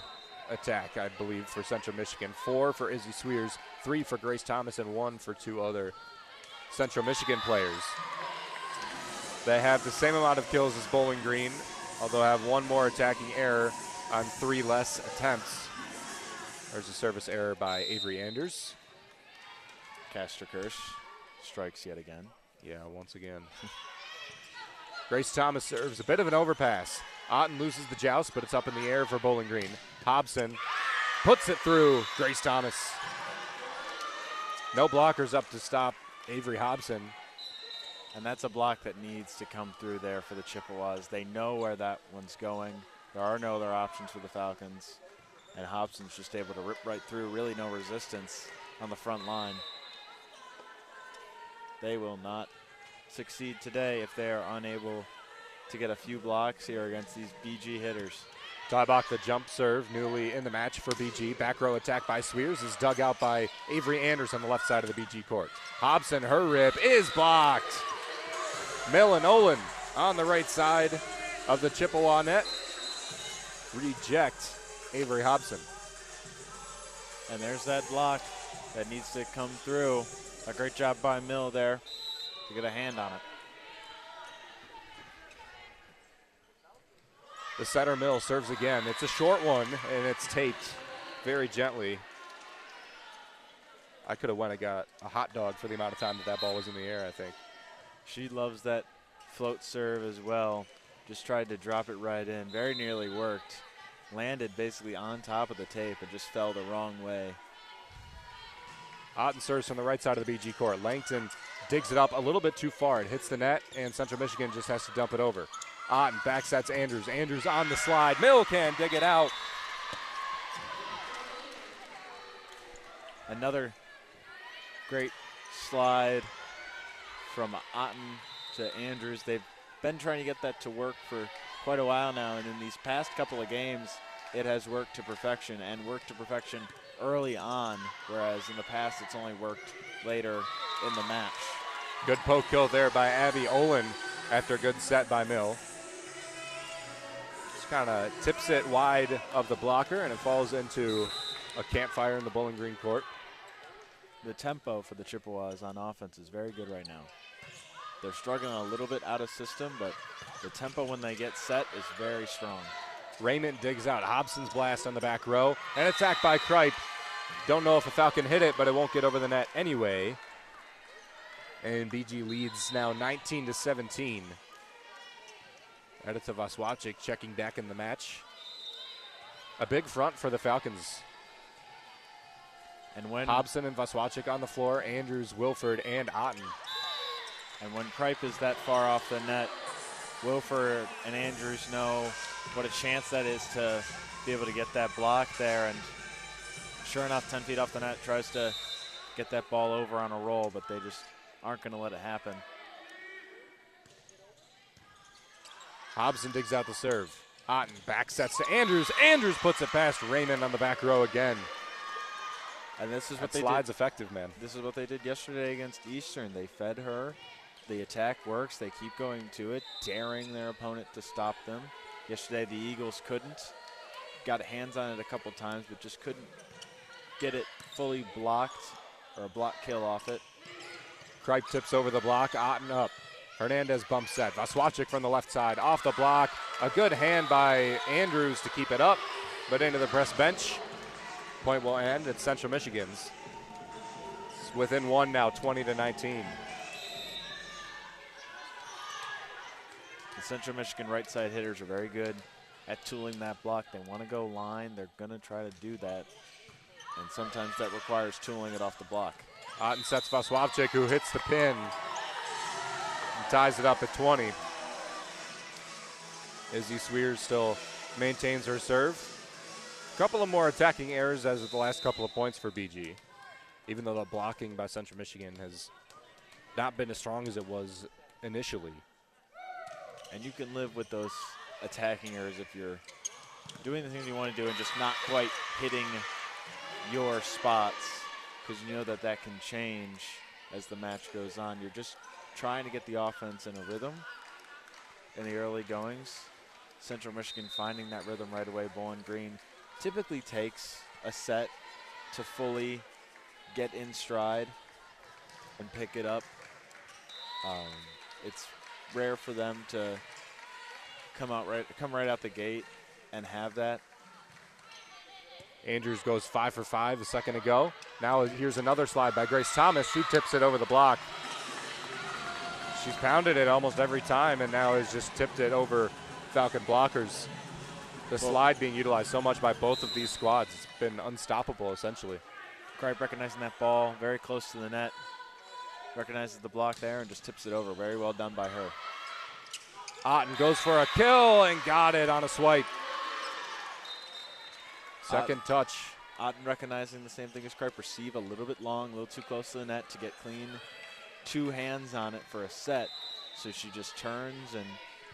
attack, I believe, for Central Michigan. 4 for Izzy Swears, 3 for Grace Thomas, and 1 for 2 other Central Michigan players. They have the same amount of kills as Bowling Green, although have 1 more attacking error on 3 less attempts. There's a service error by Avery Anders. Kasterkirch strikes yet again. Yeah, once again. Grace Thomas serves a bit of an overpass. Otten loses the joust, but it's up in the air for Bowling Green. Hobson puts it through Grace Thomas. No blockers up to stop Avery Hobson. And that's a block that needs to come through there for the Chippewas. They know where that one's going. There are no other options for the Falcons. And Hobson's just able to rip right through, really no resistance on the front line. They will not succeed today if they are unable to get a few blocks here against these BG hitters. Tybach, the jump serve, newly in the match for BG. Back row attack by Swears is dug out by Avery Anders on the left side of the BG court. Hobson, her rip is blocked. Mill and Olin on the right side of the Chippewa net. Reject Avery Hobson. And there's that block that needs to come through. A great job by Mill there to get a hand on it. The setter Mill serves again. It's a short one, and it's taped very gently. I could have went and got a hot dog for the amount of time that ball was in the air, I think. She loves that float serve as well. Just tried to drop it right in. Very nearly worked. Landed basically on top of the tape and just fell the wrong way. Otten serves from the right side of the BG court. Langton digs it up a little bit too far. It hits the net, and Central Michigan just has to dump it over. Otten backsets Andrews. Andrews on the slide. Mill can dig it out. Another great slide from Otten to Andrews. They've been trying to get that to work for quite a while now, and in these past couple of games, it has worked to perfection, and worked to perfection early on, whereas in the past it's only worked later in the match. Good poke kill there by Abby Olin after a good set by Mill. Just kind of tips it wide of the blocker, and it falls into a campfire in the Bowling Green court. The tempo for the Chippewas on offense is very good right now. They're struggling a little bit out of system, but the tempo when they get set is very strong. Raymond digs out. Hobson's blast on the back row. And attack by Kripe. Don't know if a Falcon hit it, but it won't get over the net anyway. And BG leads now 19-17. Edita Vaswalczyk checking back in the match. A big front for the Falcons. And when Hobson and Vaswalczyk on the floor, Andrews, Wilford, and Otten. And when Kripe is that far off the net, Wilford and Andrews know what a chance that is to be able to get that block there. And sure enough, 10 feet off the net, tries to get that ball over on a roll, but they just aren't going to let it happen. Hobson digs out the serve. Otten back sets to Andrews. Andrews puts it past Raymond on the back row again. And this is what that they slide's did. effective, man. This is what they did yesterday against Eastern. They fed her. The attack works. They keep going to it, daring their opponent to stop them. Yesterday, the Eagles couldn't. Got hands on it a couple times, but just couldn't get it fully blocked or a block kill off it. Kripe tips over the block. Otten up. Hernandez bumps set. Vaswalczyk from the left side. Off the block. A good hand by Andrews to keep it up, but into the press bench. Point will end. It's Central Michigan's. It's within one now, 20-19. The Central Michigan right side hitters are very good at tooling that block. They want to go line. They're going to try to do that. And sometimes that requires tooling it off the block. Otten sets Vaswalczyk, who hits the pin and ties it up at 20. Izzy Swears still maintains her serve. A couple of more attacking errors as of the last couple of points for BG, even though the blocking by Central Michigan has not been as strong as it was initially. And you can live with those attacking errors if you're doing the things you want to do and just not quite hitting your spots, because you know that that can change as the match goes on. You're just trying to get the offense in a rhythm in the early goings. Central Michigan finding that rhythm right away. Bowling Green typically takes a set to fully get in stride and pick it up. It's rare for them to come right out the gate and have that. Andrews goes 5 for 5 a second ago. Now here's another slide by Grace Thomas. She tips it over the block. She's pounded it almost every time and now has just tipped it over Falcon blockers. The slide being utilized so much by both of these squads. It's been unstoppable, essentially. Great recognizing that ball very close to the net. Recognizes the block there and just tips it over. Very well done by her. Otten goes for a kill and got it on a swipe. Second touch. Otten recognizing the same thing as Kripe. Receive a little bit long, a little too close to the net to get clean. 2 hands on it for a set. So she just turns and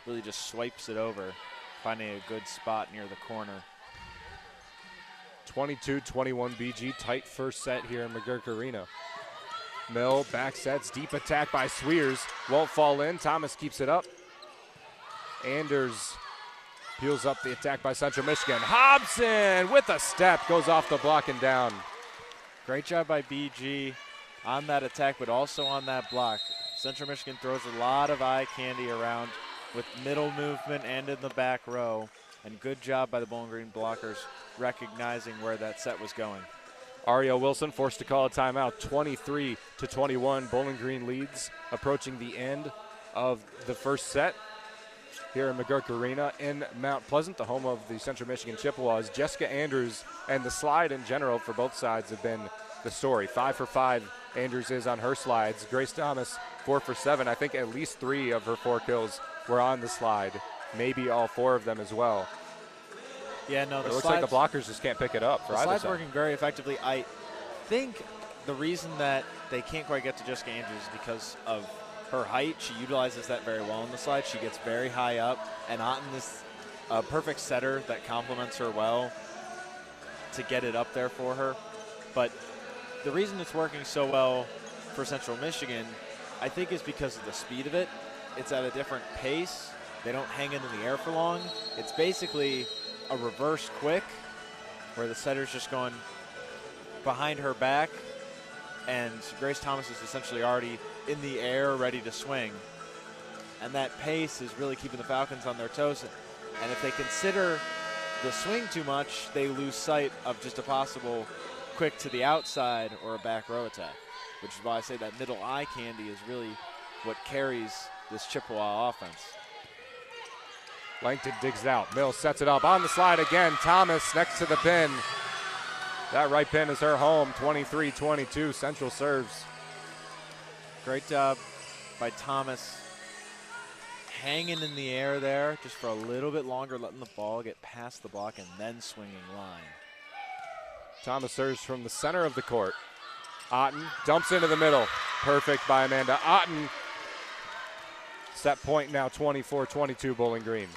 really just swipes it over, finding a good spot near the corner. 22-21 BG, tight first set here in McGurk Arena. Mill back sets, deep attack by Sweers, won't fall in. Thomas keeps it up. Anders peels up the attack by Central Michigan. Hobson with a step, goes off the block and down. Great job by BG on that attack, but also on that block. Central Michigan throws a lot of eye candy around with middle movement and in the back row. And good job by the Bowling Green blockers recognizing where that set was going. Ariel Wilson forced to call a timeout. 23-21, Bowling Green leads, approaching the end of the first set here in McGurk Arena in Mount Pleasant, the home of the Central Michigan Chippewas. Jessica Andrews and the slide in general for both sides have been the story. 5 for 5 Andrews is on her slides. Grace Thomas 4 for 7. I think at least 3 of her 4 kills were on the slide, maybe all 4 of them as well. Yeah, no, it looks like the blockers just can't pick it up for either slide's side. Working very effectively. I think the reason that they can't quite get to Jessica Andrews is because of her height. She utilizes that very well on the slide. She gets very high up, and Otten is a perfect setter that complements her well to get it up there for her. But the reason it's working so well for Central Michigan, I think, is because of the speed of it. It's at a different pace. They don't hang in the air for long. It's basically a reverse quick where the setter's just going behind her back, and Grace Thomas is essentially already in the air ready to swing. And that pace is really keeping the Falcons on their toes. And if they consider the swing too much, they lose sight of just a possible quick to the outside or a back row attack, which is why I say that middle eye candy is really what carries this Chippewa offense. Langton digs it out. Mills sets it up on the slide again. Thomas next to the pin. That right pin is her home. 23-22. Central serves. Great job by Thomas hanging in the air there just for a little bit longer, letting the ball get past the block and then swinging line. Thomas serves from the center of the court. Otten dumps into the middle. Perfect by Amanda Otten. Set point now 24-22 Bowling Green.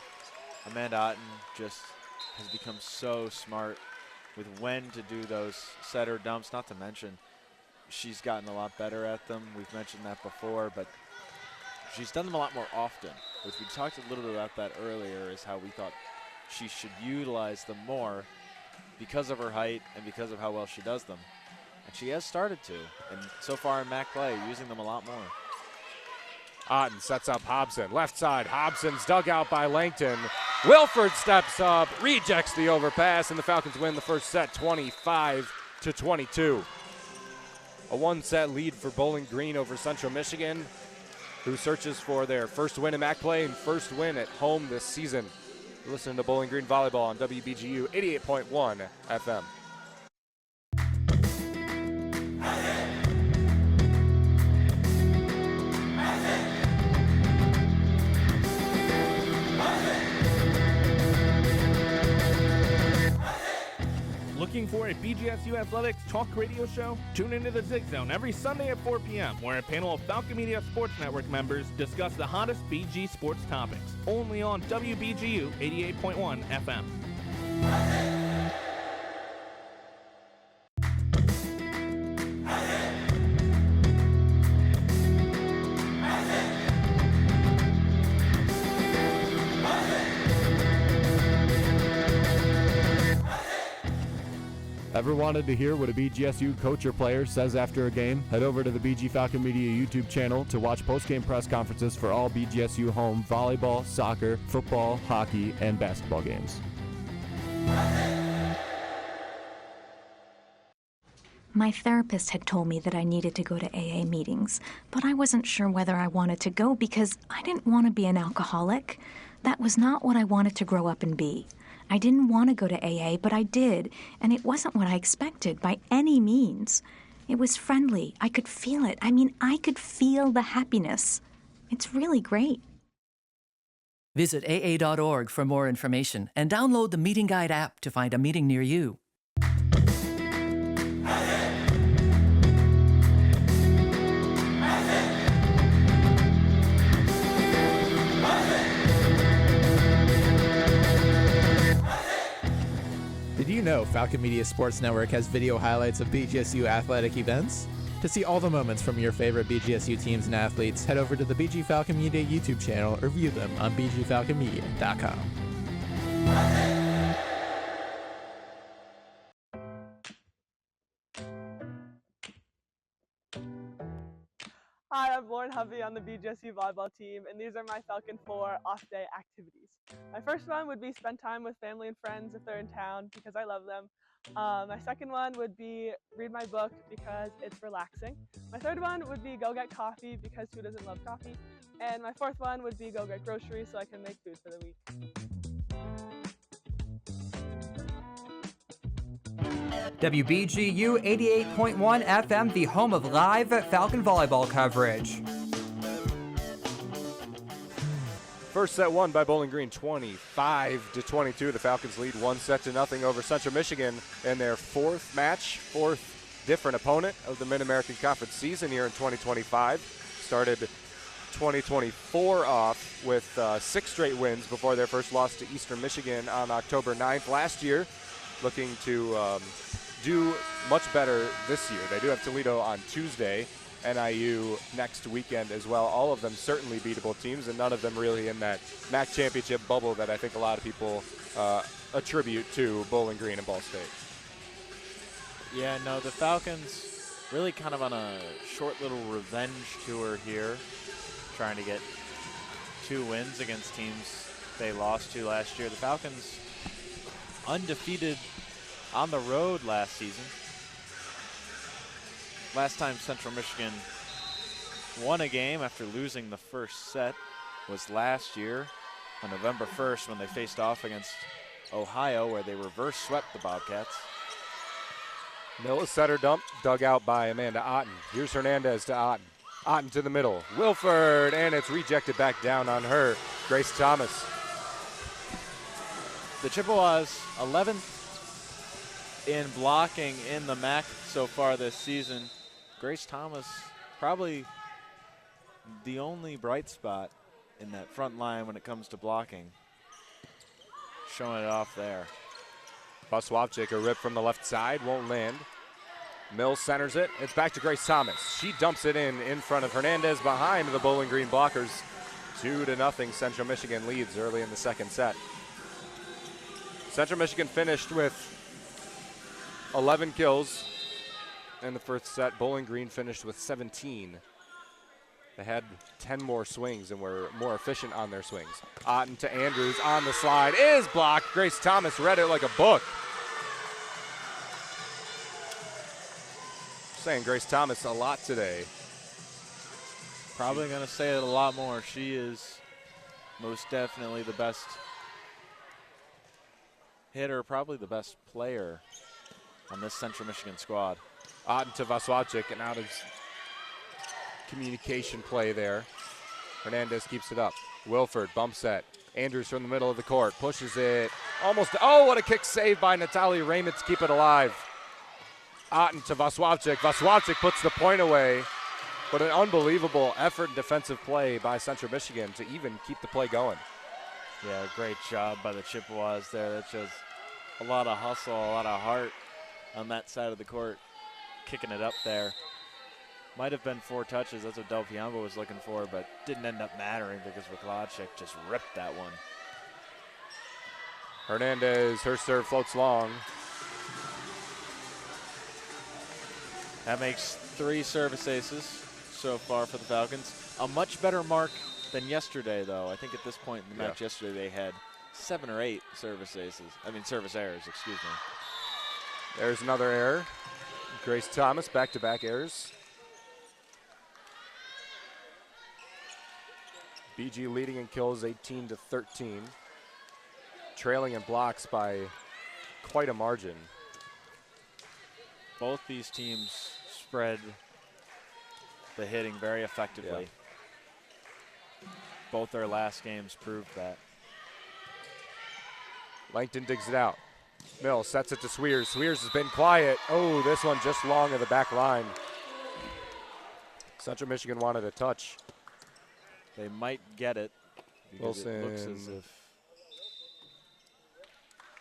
Amanda Otten just has become so smart with when to do those setter dumps, not to mention she's gotten a lot better at them. We've mentioned that before, but she's done them a lot more often. Which we talked a little bit about that earlier, is how we thought she should utilize them more because of her height and because of how well she does them. And she has started to, and so far in MAC play, using them a lot more. Otten sets up Hobson. Left side, Hobson's dug out by Langton. Wilford steps up, rejects the overpass, and the Falcons win the first set 25-22. A 1-set lead for Bowling Green over Central Michigan, who searches for their first win in MAC play and first win at home this season. Listen to Bowling Green Volleyball on WBGU 88.1 FM. Looking for a BGSU Athletics talk radio show? Tune into the Zig Zone every Sunday at 4 p.m., where a panel of Falcon Media Sports Network members discuss the hottest BG sports topics. Only on WBGU 88.1 FM. Ever wanted to hear what a BGSU coach or player says after a game? Head over to the BG Falcon Media YouTube channel to watch post-game press conferences for all BGSU home volleyball, soccer, football, hockey, and basketball games. My therapist had told me that I needed to go to AA meetings, but I wasn't sure whether I wanted to go because I didn't want to be an alcoholic. That was not what I wanted to grow up and be. I didn't want to go to AA, but I did, and it wasn't what I expected by any means. It was friendly. I could feel it. I could feel the happiness. It's really great. Visit AA.org for more information and download the Meeting Guide app to find a meeting near you. Did you know Falcon Media Sports Network has video highlights of BGSU athletic events? To see all the moments from your favorite BGSU teams and athletes, head over to the BG Falcon Media YouTube channel or view them on bgfalconmedia.com. Hi, I'm Lauren Hovey on the BGSU volleyball team, and these are my Falcon 4 off-day activities. My first one would be spend time with family and friends if they're in town, because I love them. My second one would be read my book, because it's relaxing. My third one would be go get coffee, because who doesn't love coffee? And my fourth one would be go get groceries so I can make food for the week. WBGU 88.1 FM, the home of live Falcon volleyball coverage. First set won by Bowling Green 25-22. The Falcons lead 1-0 over Central Michigan in their fourth different opponent of the Mid-American Conference season here in 2025. Started 2024 off with 6 straight wins before their first loss to Eastern Michigan on October 9th last year. Looking to do much better this year. They do have Toledo on Tuesday, NIU next weekend as well. All of them certainly beatable teams, and none of them really in that MAC championship bubble that I think a lot of people attribute to Bowling Green and Ball State. Yeah, no, the Falcons really kind of on a short little revenge tour here, trying to get 2 wins against teams they lost to last year. The Falcons undefeated on the road last season. Last time Central Michigan won a game after losing the first set was last year on November 1st when they faced off against Ohio, where they reverse swept the Bobcats. Millis setter dump, dug out by Amanda Otten. Here's Hernandez to Otten. Otten to the middle. Wilford, and it's rejected back down on her. Grace Thomas. The Chippewas 11th in blocking in the MAC so far this season. Grace Thomas probably the only bright spot in that front line when it comes to blocking. Showing it off there. Buswapchik, a rip from the left side, won't land. Mills centers it. It's back to Grace Thomas. She dumps it in front of Hernandez behind the Bowling Green blockers. 2-0 Central Michigan leads early in the second set. Central Michigan finished with 11 kills in the first set. Bowling Green finished with 17. They had 10 more swings and were more efficient on their swings. Otten to Andrews on the slide is blocked. Grace Thomas read it like a book. Saying Grace Thomas a lot today. Probably going to say it a lot more. She is most definitely the best hitter, probably the best player on this Central Michigan squad. Otten to Vaswalczyk, and out of communication play there. Hernandez keeps it up. Wilford bump set Andrews from the middle of the court pushes it almost. Oh, what a kick save by Natalia Raymond to keep it alive. Otten to Vaswavchik. Vaswavchik puts the point away, but an unbelievable effort and defensive play by Central Michigan to even keep the play going. Yeah, great job by the Chippewas there. That shows a lot of hustle, a lot of heart on that side of the court, kicking it up there. Might have been 4 touches. That's what Del Piombo was looking for, but didn't end up mattering because Vaklacek just ripped that one. Hernandez, her serve floats long. That makes 3 service aces so far for the Falcons. A much better mark than yesterday, though. I think at this point in the match yesterday they had 7 or 8 service errors, excuse me. There's another error. Grace Thomas, back-to-back errors. BG leading in kills 18-13. Trailing in blocks by quite a margin. Both these teams spread the hitting very effectively. Yeah. Both their last games proved that. Langton digs it out. Mill sets it to Swears. Swears has been quiet. Oh, this one just long of the back line. Central Michigan wanted a touch. They might get it because Wilson it looks as if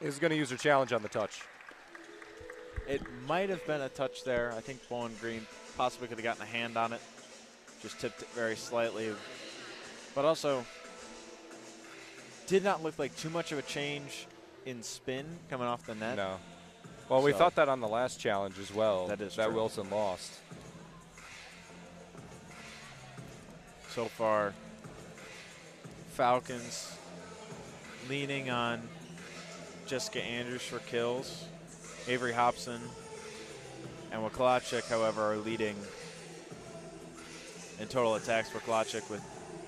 is going to use her challenge on the touch. It might have been a touch there. I think Bowling Green possibly could have gotten a hand on it. Just tipped it very slightly. But also did not look like too much of a change in spin coming off the net. No. Well, we thought that on the last challenge as well. That is that true. Wilson lost. So far, Falcons leaning on Jessica Andrews for kills. Avery Hobson and Waklacek, however, are leading in total attacks. Waklacek with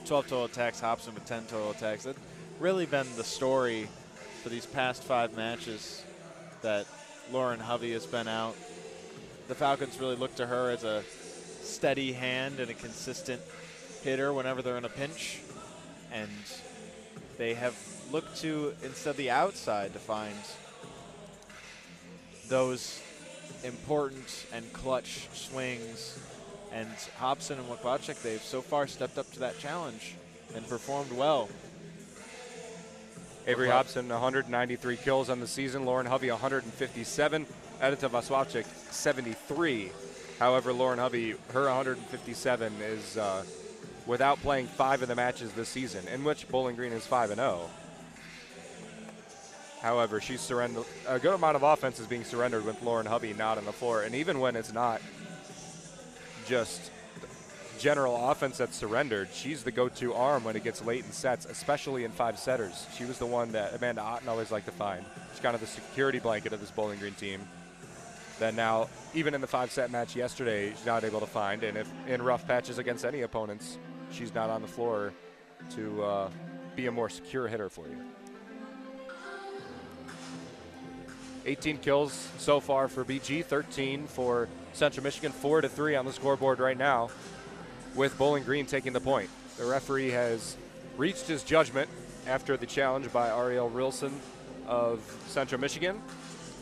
12 total attacks, Hobson with 10 total attacks. That's really been the story for these past 5 matches that Lauren Hovey has been out. The Falcons really look to her as a steady hand and a consistent hitter whenever they're in a pinch. And they have looked to, instead of the outside, to find those important and clutch swings. And Hobson and Waklacek, they've so far stepped up to that challenge and performed well. Avery Hobson, 193 kills on the season. Lauren Hovey, 157. Edita Vaswavchik, 73. However, Lauren Hovey, her 157 is without playing 5 of the matches this season, in which Bowling Green is 5-0. However, she's surrendered. A good amount of offense is being surrendered with Lauren Hovey not on the floor. And even when it's not just general offense that's surrendered, she's the go-to arm when it gets late in sets, especially in 5-setters. She was the one that Amanda Otten always liked to find. She's kind of the security blanket of this Bowling Green team that now, even in the 5-set match yesterday, she's not able to find. And if in rough patches against any opponents, she's not on the floor to be a more secure hitter for you. 18 kills so far for BG, 13 for Central Michigan, 4-3 on the scoreboard right now, with Bowling Green taking the point. The referee has reached his judgment after the challenge by Ariel Rilson of Central Michigan,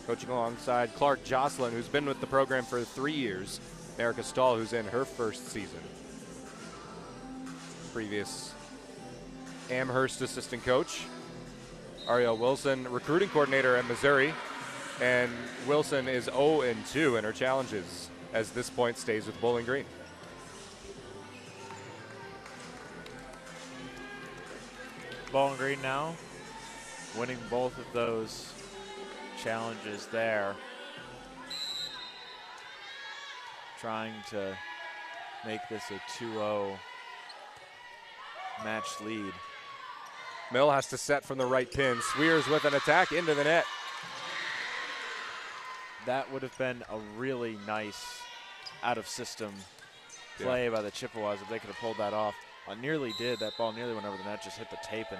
coaching alongside Clark Jocelyn, who's been with the program for 3 years, Erica Stahl, who's in her first season. Previous Amherst assistant coach. Ariel Wilson, recruiting coordinator at Missouri. And Wilson is 0-2 in her challenges, as this point stays with Bowling Green. Bowling Green now winning both of those challenges there. Trying to make this a 2-0 match lead. Mill has to set from the right pin. Swears with an attack into the net. That would have been a really nice out-of-system play by the Chippewas if they could have pulled that off. Nearly did. That ball nearly went over the net, just hit the tape and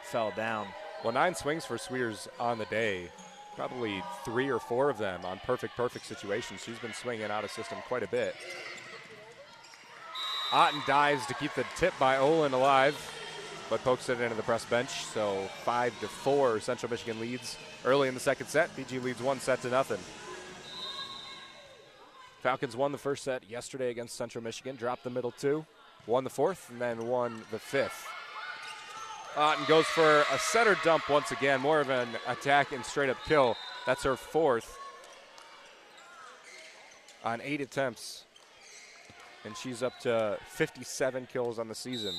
fell down. Well, 9 swings for Swears on the day. Probably 3 or 4 of them on perfect situations. She's been swinging out of system quite a bit. Otten dives to keep the tip by Olin alive. but pokes it into the press bench. So 5-4, Central Michigan leads early in the second set. BG leads 1-0. Falcons won the first set yesterday against Central Michigan, dropped the middle two, won the fourth, and then won the fifth. Otten goes for a setter dump once again, more of an attack and straight-up kill. That's her fourth on 8 attempts, and she's up to 57 kills on the season.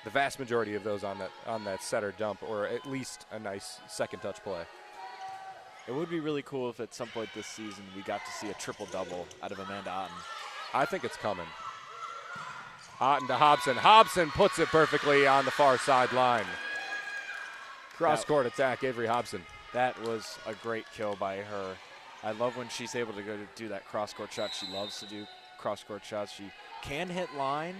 The vast majority of those on that setter dump, or at least a nice second touch play. It would be really cool if at some point this season we got to see a triple-double out of Amanda Otten. I think it's coming. Otten to Hobson. Hobson puts it perfectly on the far sideline. Cross-court attack, Avery Hobson. That was a great kill by her. I love when she's able to go to do that cross-court shot. She loves to do cross-court shots. She can hit line,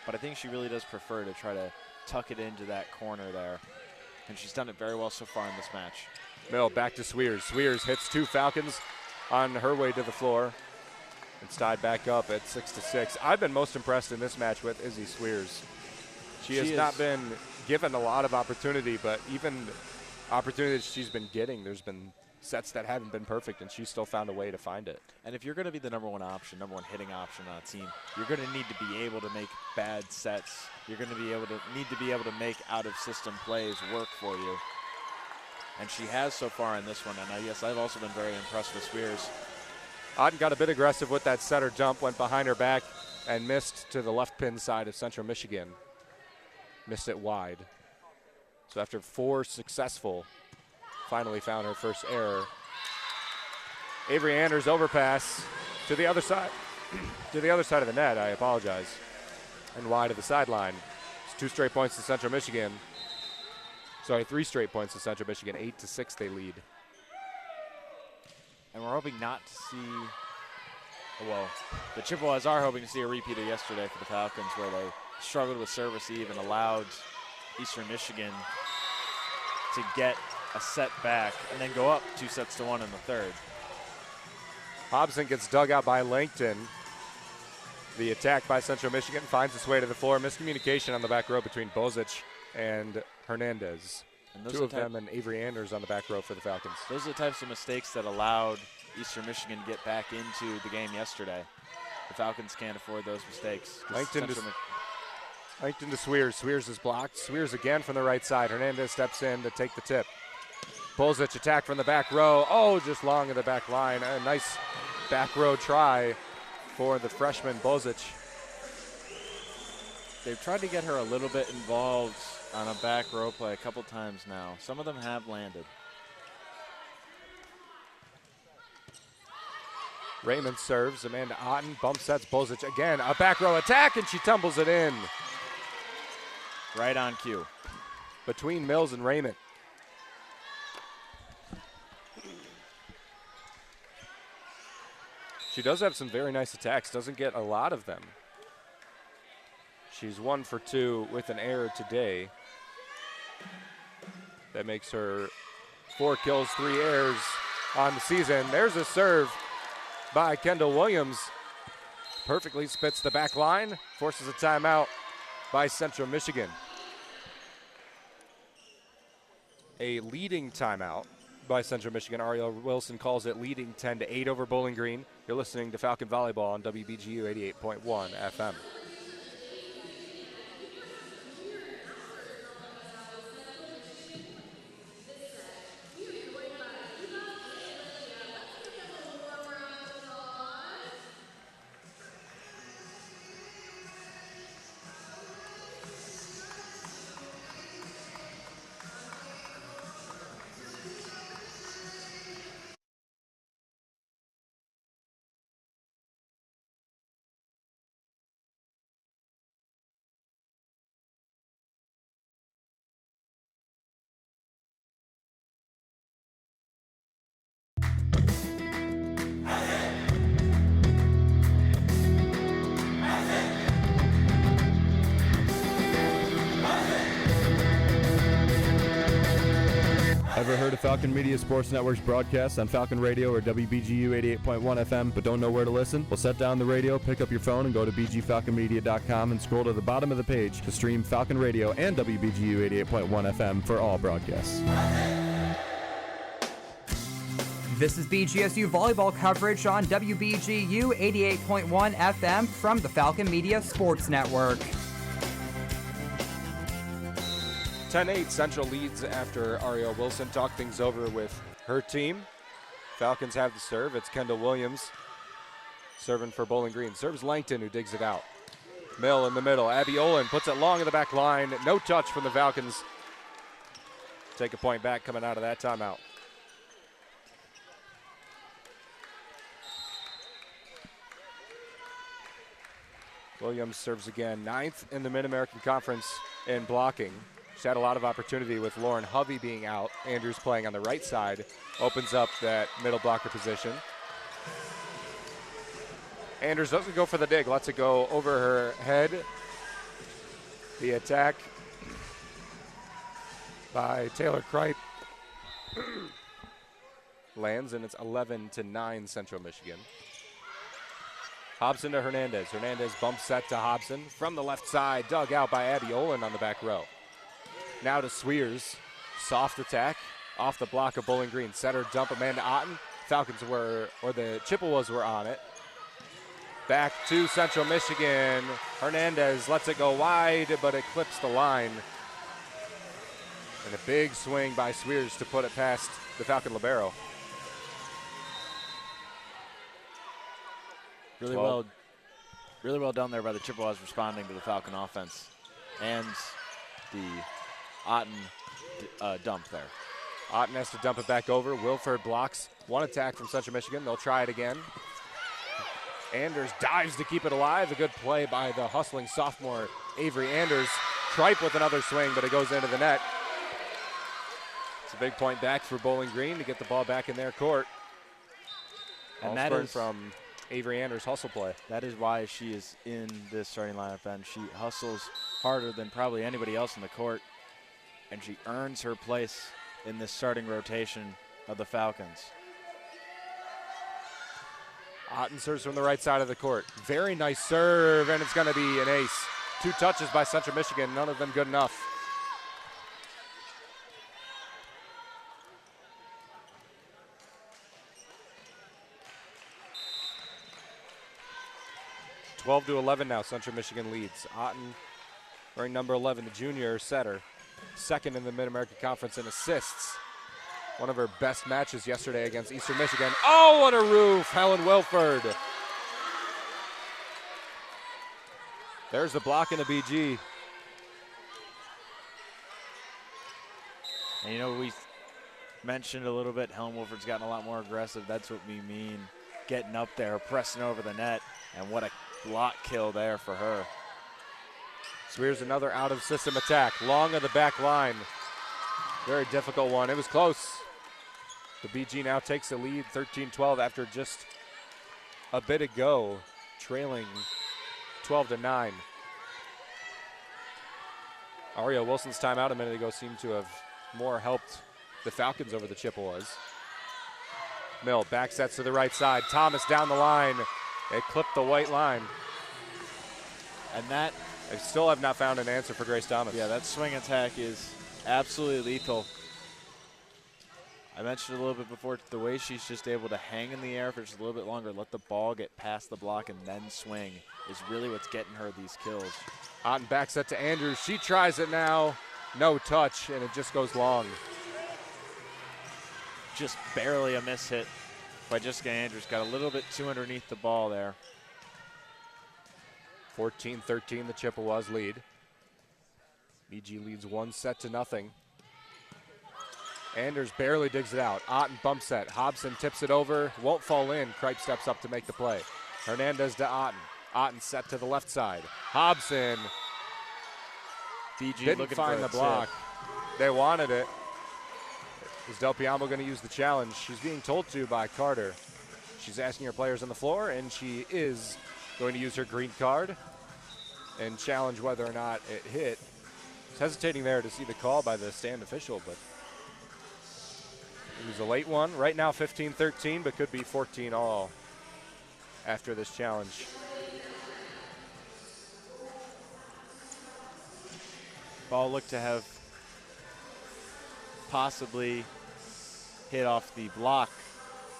but I think she really does prefer to try to tuck it into that corner there. And she's done it very well so far in this match. Mill back to Swears. Swears hits 2 Falcons on her way to the floor. It's tied back up at 6-6. I've been most impressed in this match with Izzy Swears. She has not been given a lot of opportunity, but even opportunities she's been getting, there's been sets that haven't been perfect, and she's still found a way to find it. And if you're going to be the number one hitting option on a team, you're going to need to be able to make bad sets. You're going to need to be able to make out-of-system plays work for you. And she has so far in this one, and yes, I've also been very impressed with Swears. Otten got a bit aggressive with that setter jump, went behind her back, and missed to the left pin side of Central Michigan. Missed it wide. So after 4 successful, finally found her first error. Avery Anders overpass to the other side, to the other side of the net, I apologize, and wide of the sideline. It's 2 straight points to Central Michigan. Sorry, 3 straight points to Central Michigan. 8-6 they lead. And we're hoping not to see, well, the Chippewas are hoping to see a repeat of yesterday for the Falcons, where they struggled with service Eve and allowed Eastern Michigan to get a set back and then go up 2-1 in the third. Hobson gets dug out by Langton. The attack by Central Michigan finds its way to the floor. Miscommunication on the back row between Bozic and Hernandez. And 2 of them and Avery Anders on the back row for the Falcons. Those are the types of mistakes that allowed Eastern Michigan to get back into the game yesterday. The Falcons can't afford those mistakes. Langton to Swears. Swears is blocked. Swears again from the right side. Hernandez steps in to take the tip. Bozic attack from the back row. Oh, just long of the back line. A nice back row try for the freshman Bozic. They've tried to get her a little bit involved on a back row play a couple times now. Some of them have landed. Raymond serves. Amanda Otten bump sets Bozic again. A back row attack, and she tumbles it in. Right on cue. Between Mills and Raymond. She does have some very nice attacks. Doesn't get a lot of them. She's 1 for 2 with an error today. That makes her 4 kills, 3 errors on the season. There's a serve by Kendall Williams. Perfectly spits the back line, forces a timeout by Central Michigan. A leading timeout by Central Michigan. Ariel Wilson calls it leading 10-8 over Bowling Green. You're listening to Falcon Volleyball on WBGU 88.1 FM. Ever heard of Falcon Media Sports Network's broadcast on Falcon Radio or WBGU 88.1 FM but don't know where to listen? Well, set down the radio, pick up your phone, and go to bgfalconmedia.com and scroll to the bottom of the page to stream Falcon Radio and WBGU 88.1 FM for all broadcasts. This is BGSU volleyball coverage on WBGU 88.1 FM from the Falcon Media Sports Network. 10-8 Central leads after Ariel Wilson talked things over with her team. Falcons have the serve. It's Kendall Williams serving for Bowling Green. Serves Langton, who digs it out. Mill in the middle. Abby Olin puts it long in the back line. No touch from the Falcons. Take a point back coming out of that timeout. Williams serves again. 9th in the Mid-American Conference in blocking. She's had a lot of opportunity with Lauren Hovey being out. Andrews playing on the right side. Opens up that middle blocker position. Andrews doesn't go for the dig. Lets it go over her head. The attack by Taylor Kripe lands, and it's 11-9 Central Michigan. Hobson to Hernandez. Hernandez bump set to Hobson from the left side. Dug out by Abby Olin on the back row. Now to Swears. Soft attack off the block of Bowling Green. Setter dump Amanda Otten. Falcons were, or the Chippewas were on it. Back to Central Michigan. Hernandez lets it go wide, but it clips the line. And a big swing by Swears to put it past the Falcon libero. Really well done there by the Chippewas responding to the Falcon offense and the Otten dump there. Otten has to dump it back over. Wilford blocks one attack from Central Michigan. They'll try it again. Anders dives to keep it alive. A good play by the hustling sophomore Avery Anders. Kripe with another swing, but it goes into the net. It's a big point back for Bowling Green to get the ball back in their court. And that is from Avery Anders' hustle play. That is why she is in this starting lineup, and she hustles harder than probably anybody else in the court, and she earns her place in this starting rotation of the Falcons. Otten serves from the right side of the court. Very nice serve, and it's going to be an ace. 2 touches by Central Michigan, none of them good enough. (12-11) now. Central Michigan leads. Otten wearing number 11, the junior setter, second in the Mid-American Conference in assists. One of her best matches yesterday against Eastern Michigan. Oh, what a roof! Helen Wilford. There's the block in the BG. And you know, we mentioned a little bit, Helen Wilford's gotten a lot more aggressive. That's what we mean. Getting up there, pressing over the net, and what a block kill there for her. Swears another out-of-system attack. Long of the back line. Very difficult one. It was close. The BG now takes the lead 13-12 after just a bit ago, trailing 12-9. Ariel Wilson's timeout a minute ago seemed to have more helped the Falcons over the Chippewas. Mill back sets to the right side. Thomas down the line. They clipped the white line. And that, they still have not found an answer for Grace Thomas. Yeah, that swing attack is absolutely lethal. I mentioned a little bit before, the way she's just able to hang in the air for just a little bit longer, let the ball get past the block and then swing is really what's getting her these kills. Otten back set to Andrews. She tries it now. No touch, and it just goes long. Just barely a miss hit by Jessica Andrews. Got a little bit too underneath the ball there. 14-13, the Chippewas lead. BG leads 1-0. Anders barely digs it out. Otten bump set. Hobson tips it over. Won't fall in. Kripe steps up to make the play. Hernandez to Otten. Otten set to the left side. Hobson BG didn't find the block. They wanted it. Is Del Piamo going to use the challenge? She's being told to by Carter. She's asking her players on the floor, and she is going to use her green card and challenge whether or not it hit. She's hesitating there to see the call by the stand official, but It was a late one. Right now 15-13, but could be 14 all after this challenge. Ball looked to have possibly hit off the block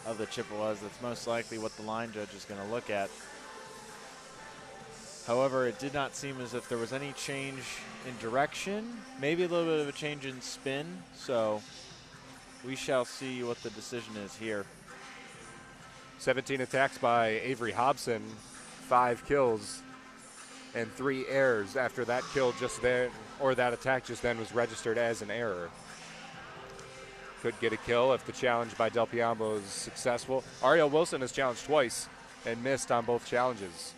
of the Chippewas. That's most likely what the line judge is going to look at. However, it did not seem as if there was any change in direction, maybe a little bit of a change in spin, so we shall see what the decision is here. 17 attacks by Avery Hobson, 5 kills and 3 errors after that kill just then, or that attack just then was registered as an error. Could get a kill if the challenge by Del Piombo is successful. Ariel Wilson has challenged twice and missed on both challenges.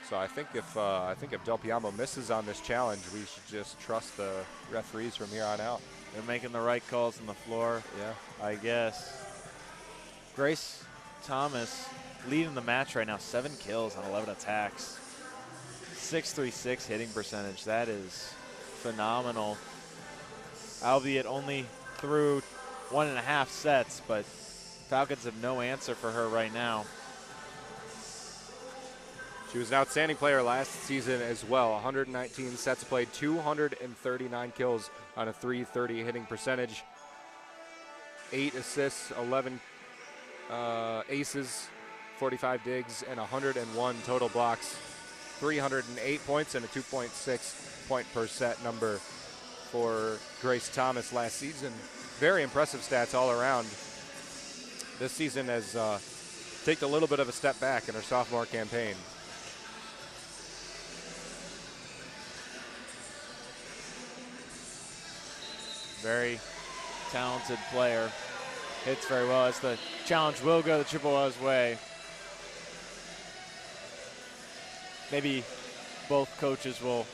So I think if Del Piombo misses on this challenge, we should just trust the referees from here on out. They're making the right calls on the floor. Yeah, I guess. Grace Thomas leading the match right now, 7 kills on 11 attacks. 636 hitting percentage. That is phenomenal. Albeit only through 1.5 sets, but Falcons have no answer for her right now. She was an outstanding player last season as well. 119 sets played, 239 kills on a .330 hitting percentage. 8 assists, 11 aces, 45 digs, and 101 total blocks. 308 points and a 2.6 point per set number for Grace Thomas last season. Very impressive stats all around. This season has taken a little bit of a step back in her sophomore campaign. Very talented player. Hits very well as the challenge will go the Chippewas' way. Maybe both coaches will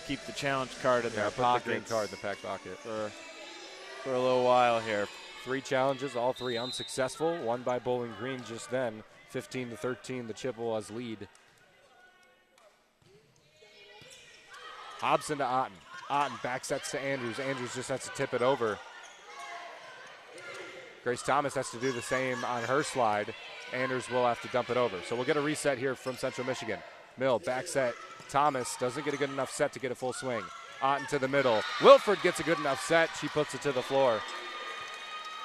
keep the challenge card in their pockets. Put the green card in the back pocket for a little while here. 3 challenges, all 3 unsuccessful. Won by Bowling Green just then. 15-13, the Chippewas lead. Hobson to Otten. Otten back sets to Andrews. Andrews just has to tip it over. Grace Thomas has to do the same on her slide. Andrews will have to dump it over. So we'll get a reset here from Central Michigan. Mill, back set. Thomas doesn't get a good enough set to get a full swing. Otten to the middle. Wilford gets a good enough set. She puts it to the floor.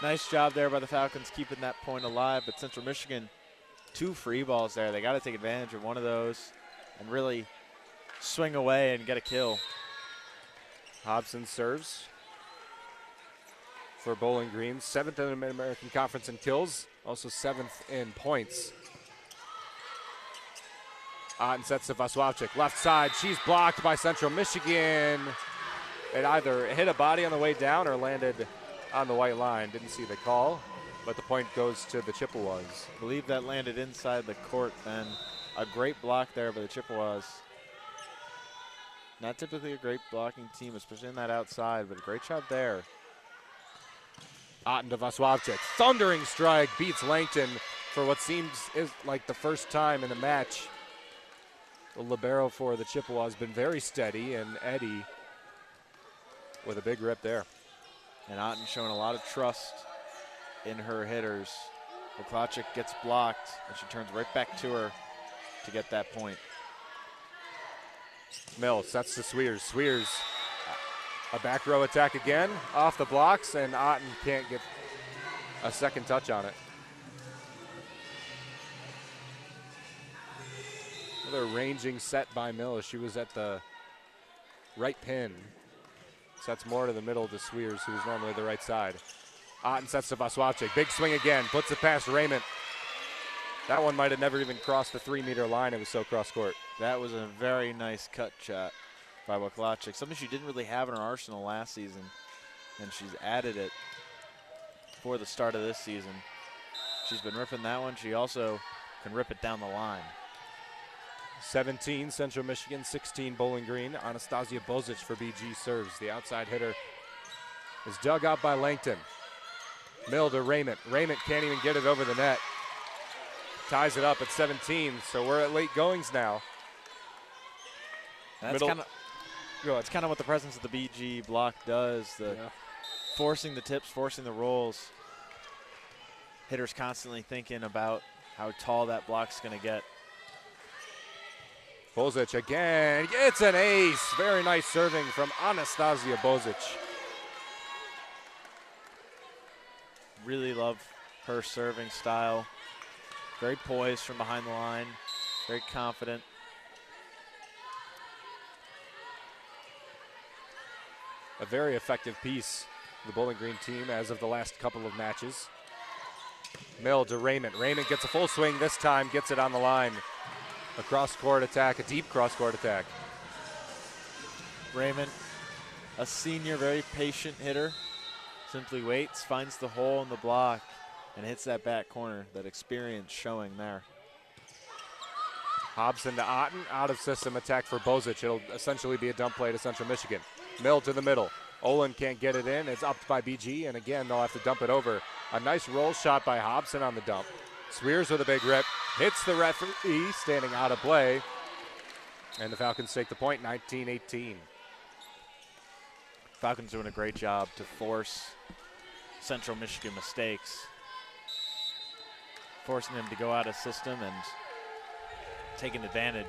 Nice job there by the Falcons keeping that point alive, but Central Michigan, 2 free balls there. They got to take advantage of one of those and really swing away and get a kill. Hobson serves for Bowling Green. 7th in the Mid-American Conference in kills, also 7th in points. Otten sets to Vaswavchik. Left side, she's blocked by Central Michigan. It either hit a body on the way down or landed on the white line. Didn't see the call, but the point goes to the Chippewas. I believe that landed inside the court then. A great block there by the Chippewas. Not typically a great blocking team, especially in that outside, but a great job there. Otten to Vaswavchik. Thundering strike beats Langton for what seems is like the first time in the match. The libero for the Chippewas has been very steady, and Eddie with a big rip there. And Otten showing a lot of trust in her hitters. Buklachik gets blocked, and she turns right back to her to get that point. Mill sets to Sweers. Sweers, a back row attack again, off the blocks, and Otten can't get a second touch on it. Another ranging set by Mill. She was at the right pin. Sets more to the middle to Sweers, who is normally the right side. Otten sets to Vaswavchik. Big swing again, puts it past Raymond. That one might have never even crossed the 3-meter line. It was so cross-court. That was a very nice cut shot by Buklachik. Something she didn't really have in her arsenal last season, and she's added it for the start of this season. She's been ripping that one. She also can rip it down the line. 17 Central Michigan, 16 Bowling Green. Anastasia Bozic for BG serves. The outside hitter is dug out by Langton. Mill to Raymond. Raymond can't even get it over the net. Ties it up at 17, so we're at late goings now. That's kind of what the presence of the BG block does. The forcing the tips, forcing the rolls. Hitters constantly thinking about how tall that block's going to get. Bozic again. It's an ace. Very nice serving from Anastasia Bozic. Really love her serving style. Very poised from behind the line. Very confident. A very effective piece for the Bowling Green team as of the last couple of matches. Mill to Raymond. Raymond gets a full swing this time, gets it on the line. A cross-court attack, a deep cross-court attack. Raymond, a senior, very patient hitter. Simply waits, finds the hole in the block, and hits that back corner. That experience showing there. Hobson to Otten, out of system attack for Bozic. It'll essentially be a dump play to Central Michigan. Mill to the middle. Olin can't get it in. It's upped by BG, and again, they'll have to dump it over. A nice roll shot by Hobson on the dump. Swears with a big rip. Hits the referee, standing out of play. And the Falcons take the point, 19-18. Falcons doing a great job to force Central Michigan mistakes. Forcing them to go out of system and taking advantage.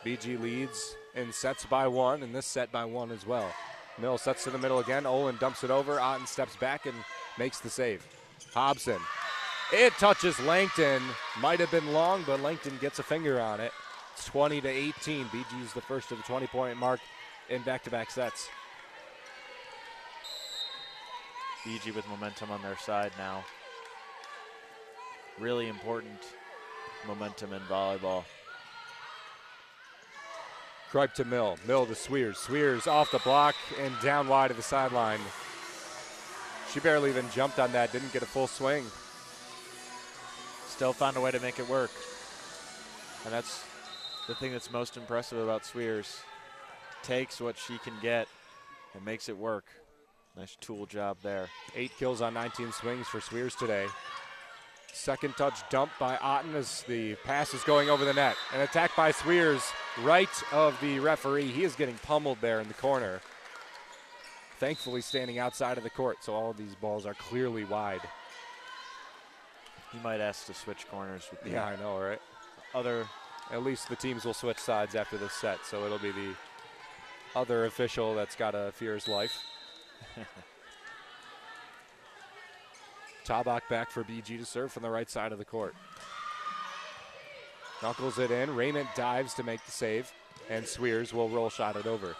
BG leads in sets by one, and this set by one as well. Mill sets to the middle again. Olin dumps it over. Otten steps back and makes the save. Hobson. It touches Langton. Might have been long, but Langton gets a finger on it. It's 20-18. BG's the first of the 20-point mark in back-to-back sets. BG with momentum on their side now. Really important momentum in volleyball. Kripe to Mill. Mill to Swears. Swears off the block and down wide of the sideline. She barely even jumped on that, didn't get a full swing. Still found a way to make it work. And that's the thing that's most impressive about Swears. Takes what she can get and makes it work. Nice tool job there. 8 kills on 19 swings for Swears today. Second touch dump by Otten as the pass is going over the net. An attack by Swears, right of the referee. He is getting pummeled there in the corner. Thankfully standing outside of the court, so all of these balls are clearly wide. He might ask to switch corners with the I know, right? other. At least the teams will switch sides after this set, so it'll be the other official that's got to fear his life. Tabak back for BG to serve from the right side of the court. Knuckles it in. Raymond dives to make the save, and Swears will roll shot it over.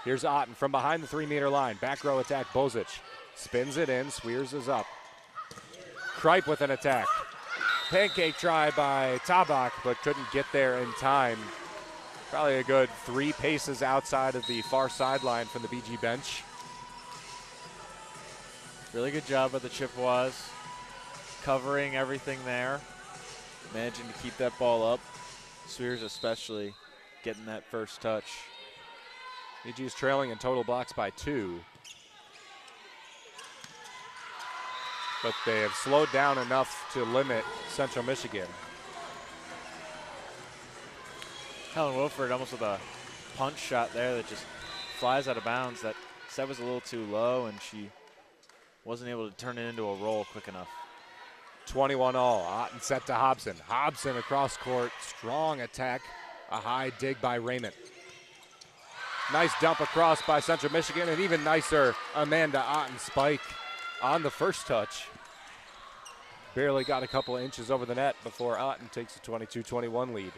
Here's Otten from behind the 3-meter line. Back row attack, Bozic. Spins it in. Swears is up. Kripe with an attack. Pancake try by Tabak, but couldn't get there in time. Probably a good 3 paces outside of the far sideline from the BG bench. Really good job by the Chippewas, covering everything there, managing to keep that ball up. Swears especially getting that first touch. BG is trailing in total blocks by 2. But they have slowed down enough to limit Central Michigan. Helen Wilford almost with a punch shot there that just flies out of bounds. That set was a little too low, and she wasn't able to turn it into a roll quick enough. 21 all. Otten set to Hobson. Hobson across court. Strong attack. A high dig by Raymond. Nice dump across by Central Michigan, and even nicer Amanda Otten spike on the first touch. Barely got a couple of inches over the net before Otten takes a 22-21 lead.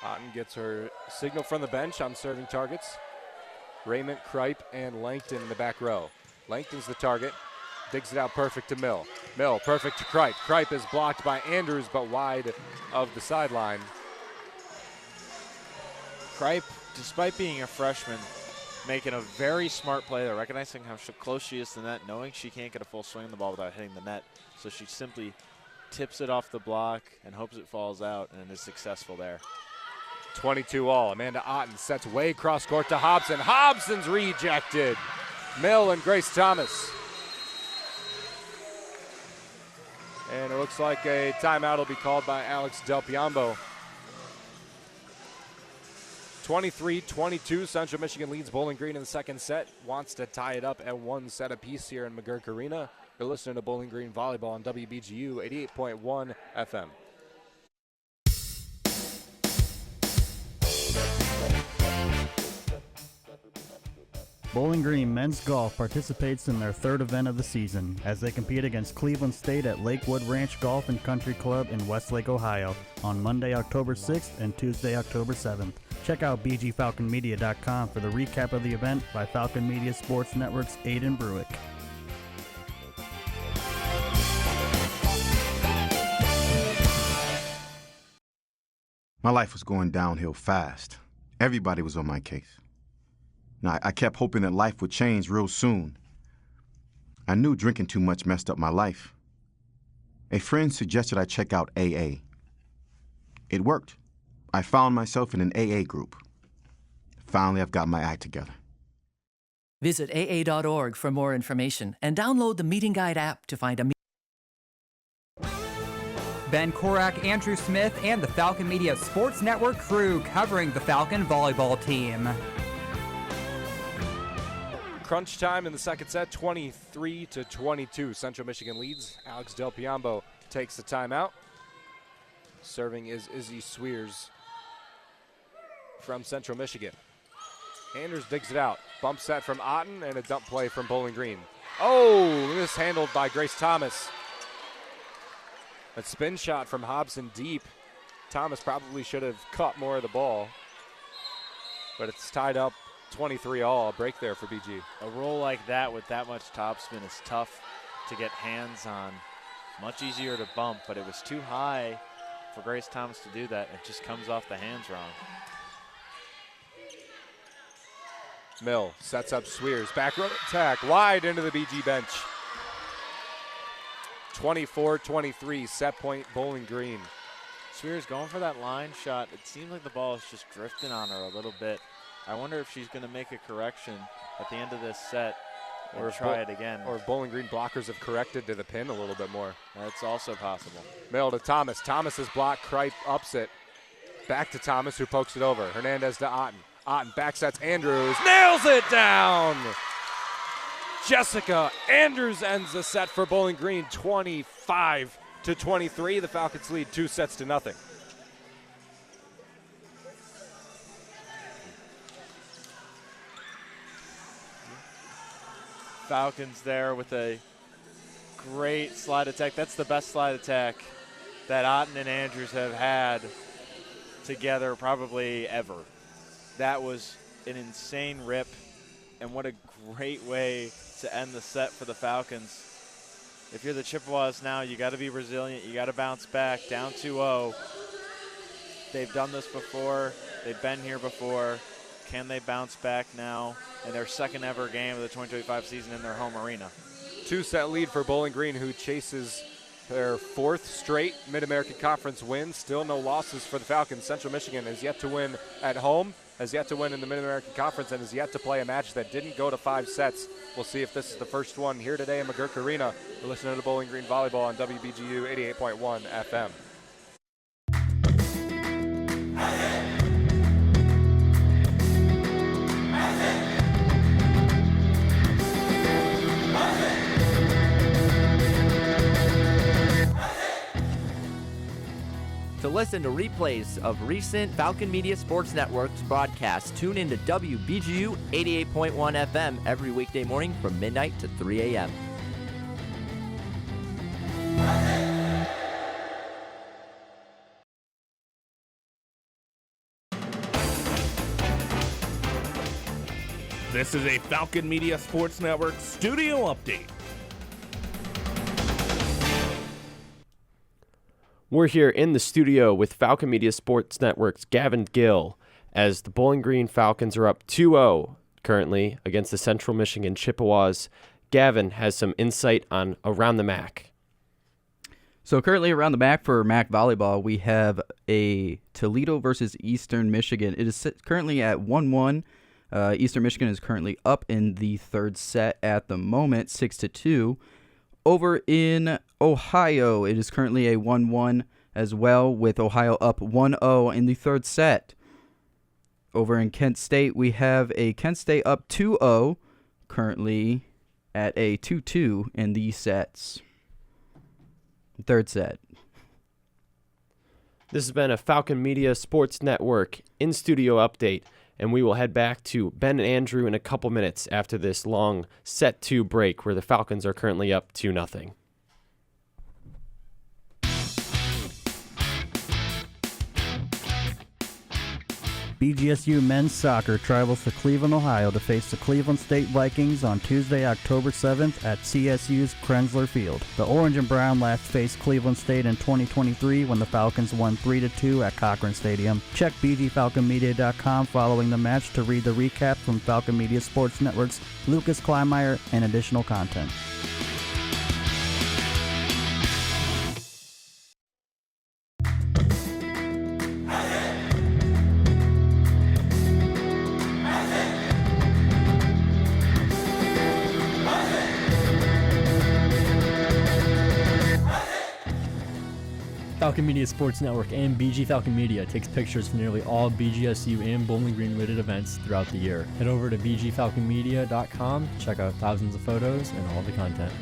Otten gets her signal from the bench on serving targets. Raymond, Kripe, and Langton in the back row. Langton's the target. Digs it out perfect to Mill. Mill perfect to Kripe. Kripe is blocked by Andrews, but wide of the sideline. Kripe, despite being a freshman, making a very smart play there, recognizing how close she is to the net, knowing she can't get a full swing of the ball without hitting the net. So she simply tips it off the block and hopes it falls out, and is successful there. 22 all. Amanda Otten sets way cross court to Hobson. Hobson's rejected. Mill and Grace Thomas. And it looks like a timeout will be called by Alex Del Piombo. 23-22, Central Michigan leads Bowling Green in the second set. Wants to tie it up at 1 set apiece here in McGurk Arena. You're listening to Bowling Green Volleyball on WBGU 88.1 FM. Bowling Green men's golf participates in their third event of the season as they compete against Cleveland State at Lakewood Ranch Golf and Country Club in Westlake, Ohio on Monday, October 6th and Tuesday, October 7th. Check out bgfalconmedia.com for the recap of the event by Falcon Media Sports Network's Aiden Bruick. My life was going downhill fast. Everybody was on my case. Now, I kept hoping that life would change real soon. I knew drinking too much messed up my life. A friend suggested I check out AA. It worked. I found myself in an AA group. Finally, I've got my act together. Visit AA.org for more information and download the Meeting Guide app to find a Ben Korak, Andrew Smith, and the Falcon Media Sports Network crew covering the Falcon volleyball team. Crunch time in the second set, 23-22. Central Michigan leads. Alex Del Piombo takes the timeout. Serving is Izzy Swears from Central Michigan. Anders digs it out. Bump set from Otten and a dump play from Bowling Green. Oh, mishandled by Grace Thomas. A spin shot from Hobson deep. Thomas probably should have caught more of the ball, but it's tied up 23-all. A break there for BG. A roll like that with that much topspin is tough to get hands on. Much easier to bump, but it was too high for Grace Thomas to do that. It just comes off the hands wrong. Mill sets up Swears. Back row attack wide into the BG bench. 24-23, set point Bowling Green. Swears going for that line shot. It seems like the ball is just drifting on her a little bit. I wonder if she's going to make a correction at the end of this set or try it again. Or if Bowling Green blockers have corrected to the pin a little bit more. That's also possible. Mill to Thomas. Thomas's block. Kripe ups it. Back to Thomas, who pokes it over. Hernandez to Otten. Otten backsets Andrews. Nails it down! Jessica Andrews ends the set for Bowling Green, 25-23. The Falcons lead 2-0. Falcons there with a great slide attack. That's the best slide attack that Otten and Andrews have had together probably ever. That was an insane rip, and what a great way to end the set for the Falcons. If you're the Chippewas now, you got to be resilient. You got to bounce back. Down 2-0. They've done this before. They've been here before. Can they bounce back now in their second ever game of the 2025 season in their home arena? 2-set lead for Bowling Green, who chases their fourth straight Mid-American Conference win. Still no losses for the Falcons. Central Michigan has yet to win at home, has yet to win in the Mid-American Conference, and has yet to play a match that didn't go to 5 sets. We'll see if this is the first one here today in McGurk Arena. We're listening to Bowling Green Volleyball on WBGU 88.1 FM. To listen to replays of recent Falcon Media Sports Network's broadcasts, tune into WBGU 88.1 FM every weekday morning from midnight to 3 a.m. This is a Falcon Media Sports Network studio update. We're here in the studio with Falcon Media Sports Network's Gavin Gill as the Bowling Green Falcons are up 2-0 currently against the Central Michigan Chippewas. Gavin has some insight on Around the MAC. So currently around the MAC for MAC volleyball, we have a Toledo versus Eastern Michigan. It is currently at 1-1. Eastern Michigan is currently up in the third set at the moment, 6-2. Over in Ohio, it is currently a 1-1 as well, with Ohio up 1-0 in the third set. Over in Kent State, we have a Kent State up 2-0, currently at a 2-2 in these sets. Third set. This has been a Falcon Media Sports Network in-studio update, and we will head back to Ben and Andrew in a couple minutes after this long set 2 break where the Falcons are currently up 2-0. BGSU men's soccer travels to Cleveland, Ohio to face the Cleveland State Vikings on Tuesday, October 7th at CSU's Krensler Field. The Orange and Brown last faced Cleveland State in 2023 when the Falcons won 3-2 at Cochran Stadium. Check bgfalconmedia.com following the match to read the recap from Falcon Media Sports Network's Lucas Kleinmeyer and additional content. Falcon Media Sports Network and BG Falcon Media takes pictures for nearly all BGSU and Bowling Green related events throughout the year. Head over to bgfalconmedia.com, check out thousands of photos and all the content.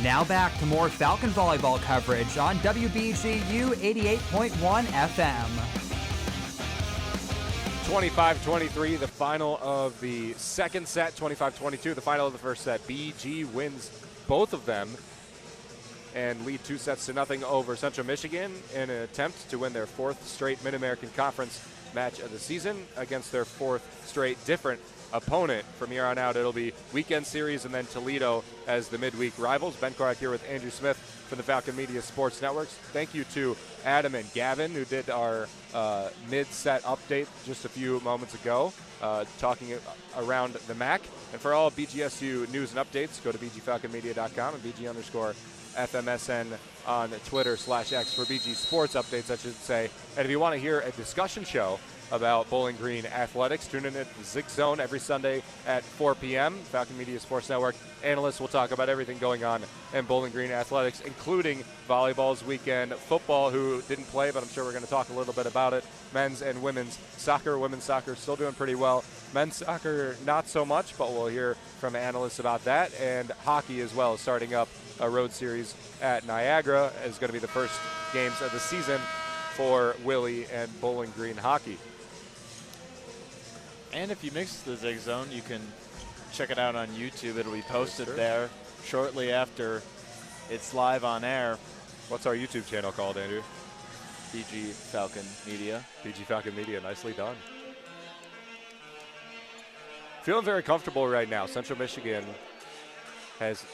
Now back to more Falcon volleyball coverage on WBGU 88.1 FM. 25-23, the final of the second set. 25-22, the final of the first set. BG wins both of them and lead 2-0 over Central Michigan in an attempt to win their 4th straight Mid-American Conference match of the season against their 4th straight different opponent. From here on out, it'll be weekend series and then Toledo as the midweek rivals. Ben Korak here with Andrew Smith from the Falcon Media Sports Networks. Thank you to Adam and Gavin, who did our mid-set update just a few moments ago, talking around the MAC. And for all BGSU news and updates, go to bgfalconmedia.com and BG_FMSN on Twitter/X for BG Sports updates, I should say. And if you want to hear a discussion show about Bowling Green athletics, tune in at the Zig Zone every Sunday at 4 p.m. Falcon Media Sports Network analysts will talk about everything going on in Bowling Green athletics, including volleyball's weekend, football, who didn't play, but I'm sure we're going to talk a little bit about it, men's and women's soccer. Women's soccer still doing pretty well. Men's soccer, not so much, but we'll hear from analysts about that. And hockey as well, starting up a road series at Niagara is going to be the first games of the season for Willie and Bowling Green hockey. And if you mix the Zig Zone, you can check it out on YouTube. It'll be posted there shortly after it's live on air. What's our YouTube channel called, Andrew? BG Falcon Media. BG Falcon Media, nicely done. Feeling very comfortable right now. Central Michigan has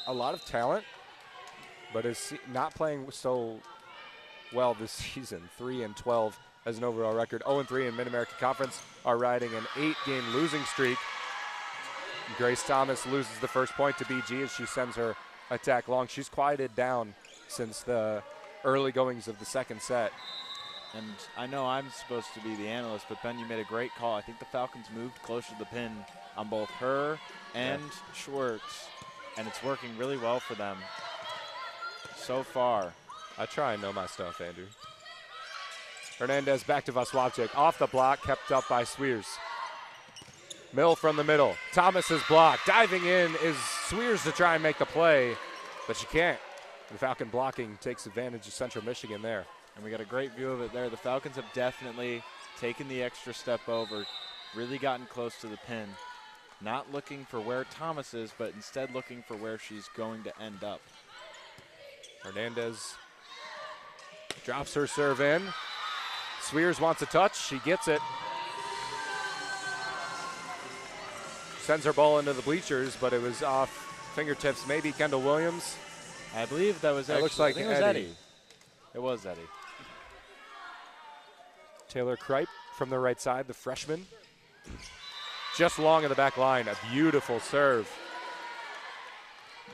a lot of talent, but is not playing so well this season. 3-12 as an overall record. 0-3 in Mid-American Conference, are riding an 8-game losing streak. Grace Thomas loses the first point to BG as she sends her attack long. She's quieted down since the early goings of the second set. And I know I'm supposed to be the analyst, but Ben, you made a great call. I think the Falcons moved closer to the pin on both her and Schwartz, and it's working really well for them so far. I try and know my stuff, Andrew. Hernandez back to Vaswabczyk. Off the block, kept up by Sweers. Mill from the middle. Thomas is blocked. Diving in is Sweers to try and make the play, but she can't. The Falcon blocking takes advantage of Central Michigan there. And we got a great view of it there. The Falcons have definitely taken the extra step over, really gotten close to the pin. Not looking for where Thomas is, but instead looking for where she's going to end up. Hernandez drops her serve in. Sweers wants a touch. She gets it. Sends her ball into the bleachers, but it was off fingertips. Maybe Kendall Williams. I believe that was actually, looks like I think it was Eddie. It was Eddie. Taylor Kripe from the right side, the freshman. Just long of the back line. A beautiful serve.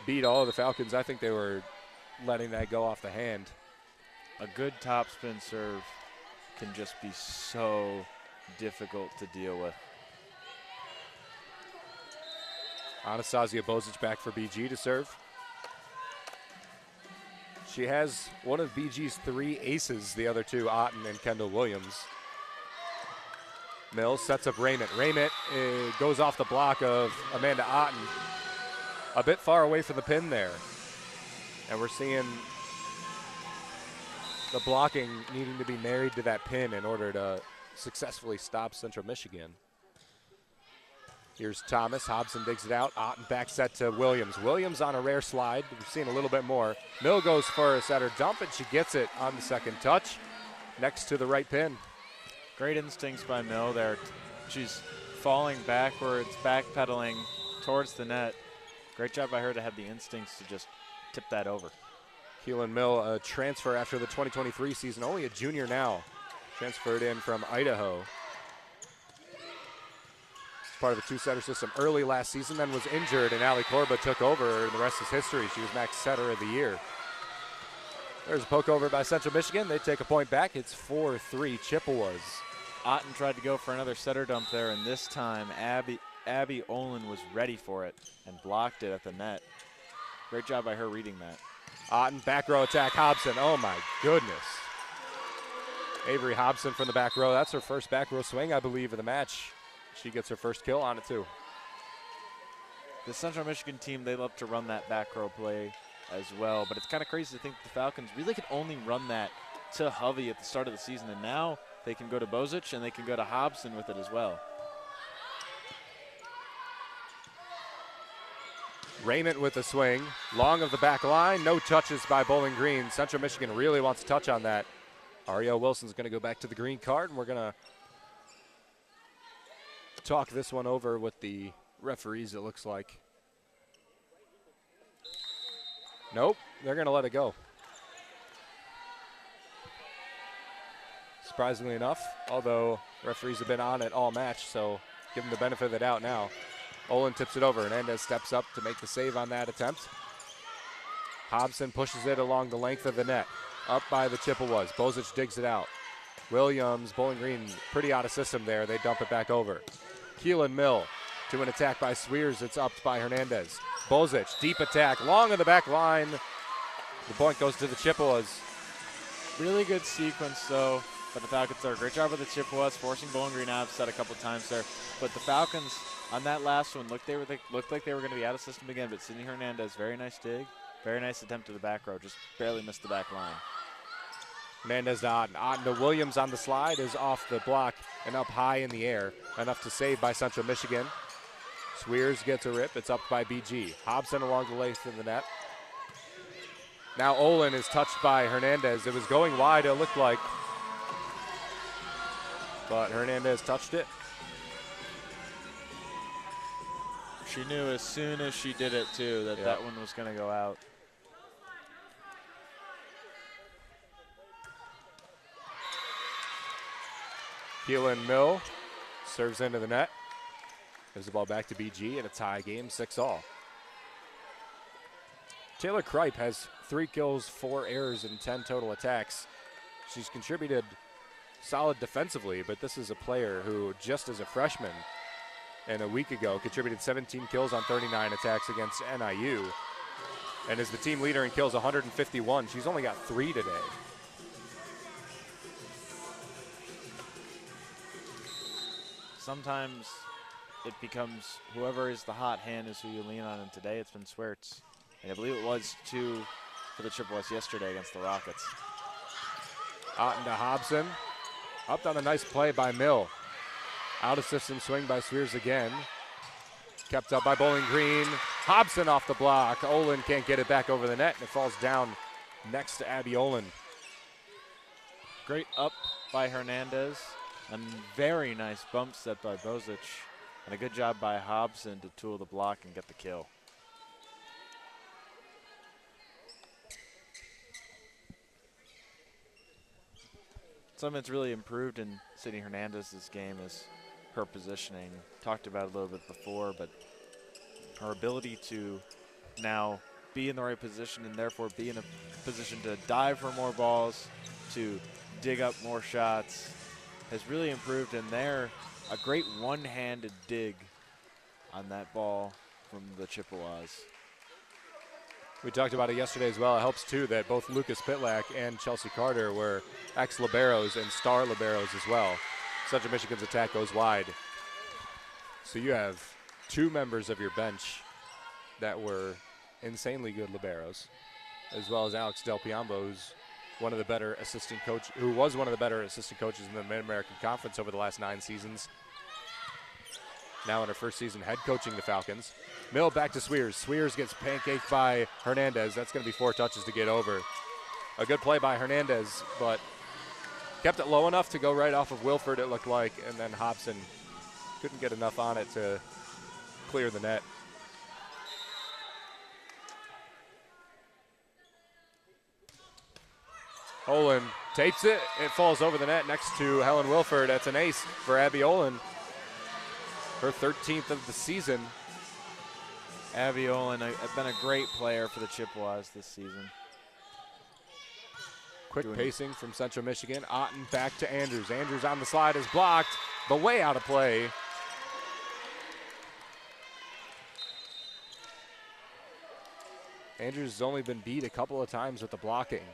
Beat all of the Falcons. I think they were letting that go off the hand. A good topspin serve can just be so difficult to deal with. Anastasia Bozic back for BG to serve. She has one of BG's 3 aces, the other 2, Otten and Kendall Williams. Mills sets up Raymond. Raymond goes off the block of Amanda Otten. A bit far away from the pin there. And we're seeing the blocking needing to be married to that pin in order to successfully stop Central Michigan. Here's Thomas. Hobson digs it out. Otten back set to Williams. Williams on a rare slide. We've seen a little bit more. Mill goes first at her dump, and she gets it on the second touch next to the right pin. Great instincts by Mill there. She's falling backwards, backpedaling towards the net. Great job by her to have the instincts to just tip that over. Keelan Mill, a transfer after the 2023 season, only a junior now. Transferred in from Idaho. Part of the 2-setter system early last season, then was injured, and Allie Korba took over, and the rest is history. She was max setter of the year. There's a poke over by Central Michigan. They take a point back. It's 4-3 Chippewas. Otten tried to go for another setter dump there, and this time Abby Olin was ready for it and blocked it at the net. Great job by her reading that. Otten, back row attack, Hobson. Oh my goodness. Avery Hobson from the back row. That's her first back row swing, I believe, of the match. She gets her first kill on it, too. The Central Michigan team, they love to run that back row play as well, but it's kind of crazy to think the Falcons really could only run that to Hovey at the start of the season, and now they can go to Bozic and they can go to Hobson with it as well. Raymond with the swing. Long of the back line. No touches by Bowling Green. Central Michigan really wants to touch on that. Ariel Wilson's going to go back to the green card, and we're going to talk this one over with the referees, it looks like. Nope, they're going to let it go. Surprisingly enough, although referees have been on it all match, so give them the benefit of the doubt now. Olin tips it over. Hernandez steps up to make the save on that attempt. Hobson pushes it along the length of the net. Up by the Chippewas. Bozic digs it out. Williams, Bowling Green, pretty out of system there. They dump it back over. Keelan Mill to an attack by Swears. It's upped by Hernandez. Bozic, deep attack, long of the back line. The point goes to the Chippewas. Really good sequence, though, but the Falcons are a great job with the Chippewas, forcing Bowling Green out, set a couple times there. But the Falcons, on that last one, looked like they were going to be out of system again, but Sydney Hernandez, very nice dig. Very nice attempt to the back row, just barely missed the back line. Hernandez to Otten. Otten to Williams on the slide is off the block and up high in the air. Enough to save by Central Michigan. Swears gets a rip. It's up by BG. Hobson along the length of the net. Now Olin is touched by Hernandez. It was going wide, it looked like. But Hernandez touched it. She knew as soon as she did it, too, that that one was going to go out. Keelan Mill serves into the net. Gives the ball back to BG in a tie game, 6-all. Taylor Kripe has 3 kills, 4 errors, and 10 total attacks. She's contributed solid defensively, but this is a player who, just as a freshman and a week ago, contributed 17 kills on 39 attacks against NIU, and is the team leader in kills, 151. She's only got 3 today. Sometimes it becomes whoever is the hot hand is who you lean on, and today it's been Swerts. And I believe it was 2 for the Chippewas yesterday against the Rockets. Otten to Hobson. Up on a nice play by Mill. Out of system swing by Swears again. Kept up by Bowling Green. Hobson off the block. Olin can't get it back over the net, and it falls down next to Abby Olin. Great up by Hernandez. A very nice bump set by Bozic. And a good job by Hobson to tool the block and get the kill. Something that's really improved in Sydney Hernandez's game is her positioning. Talked about it a little bit before, but her ability to now be in the right position and therefore be in a position to dive for more balls, to dig up more shots, has really improved. And there, a great one-handed dig on that ball from the Chippewas. We talked about it yesterday as well. It helps, too, that both Lucas Pitlack and Chelsea Carter were ex-liberos and star liberos as well. Central Michigan's attack goes wide. So you have 2 members of your bench that were insanely good liberos, as well as Alex Del Piombo, who's one of the better assistant coach, who was one of the better assistant coaches in the Mid-American Conference over the last 9 seasons. Now in her first season head coaching the Falcons. Mill back to Swears. Swears gets pancaked by Hernandez. That's going to be 4 touches to get over. A good play by Hernandez, but kept it low enough to go right off of Wilford, it looked like, and then Hobson couldn't get enough on it to clear the net. Olin tapes it. It falls over the net next to Helen Wilford. That's an ace for Abby Olin. Her 13th of the season. Abby Olin has been a great player for the Chippewas this season. Quick pacing from Central Michigan. Otten back to Andrews. Andrews on the slide is blocked, but way out of play. Andrews has only been beat a couple of times with the blocking.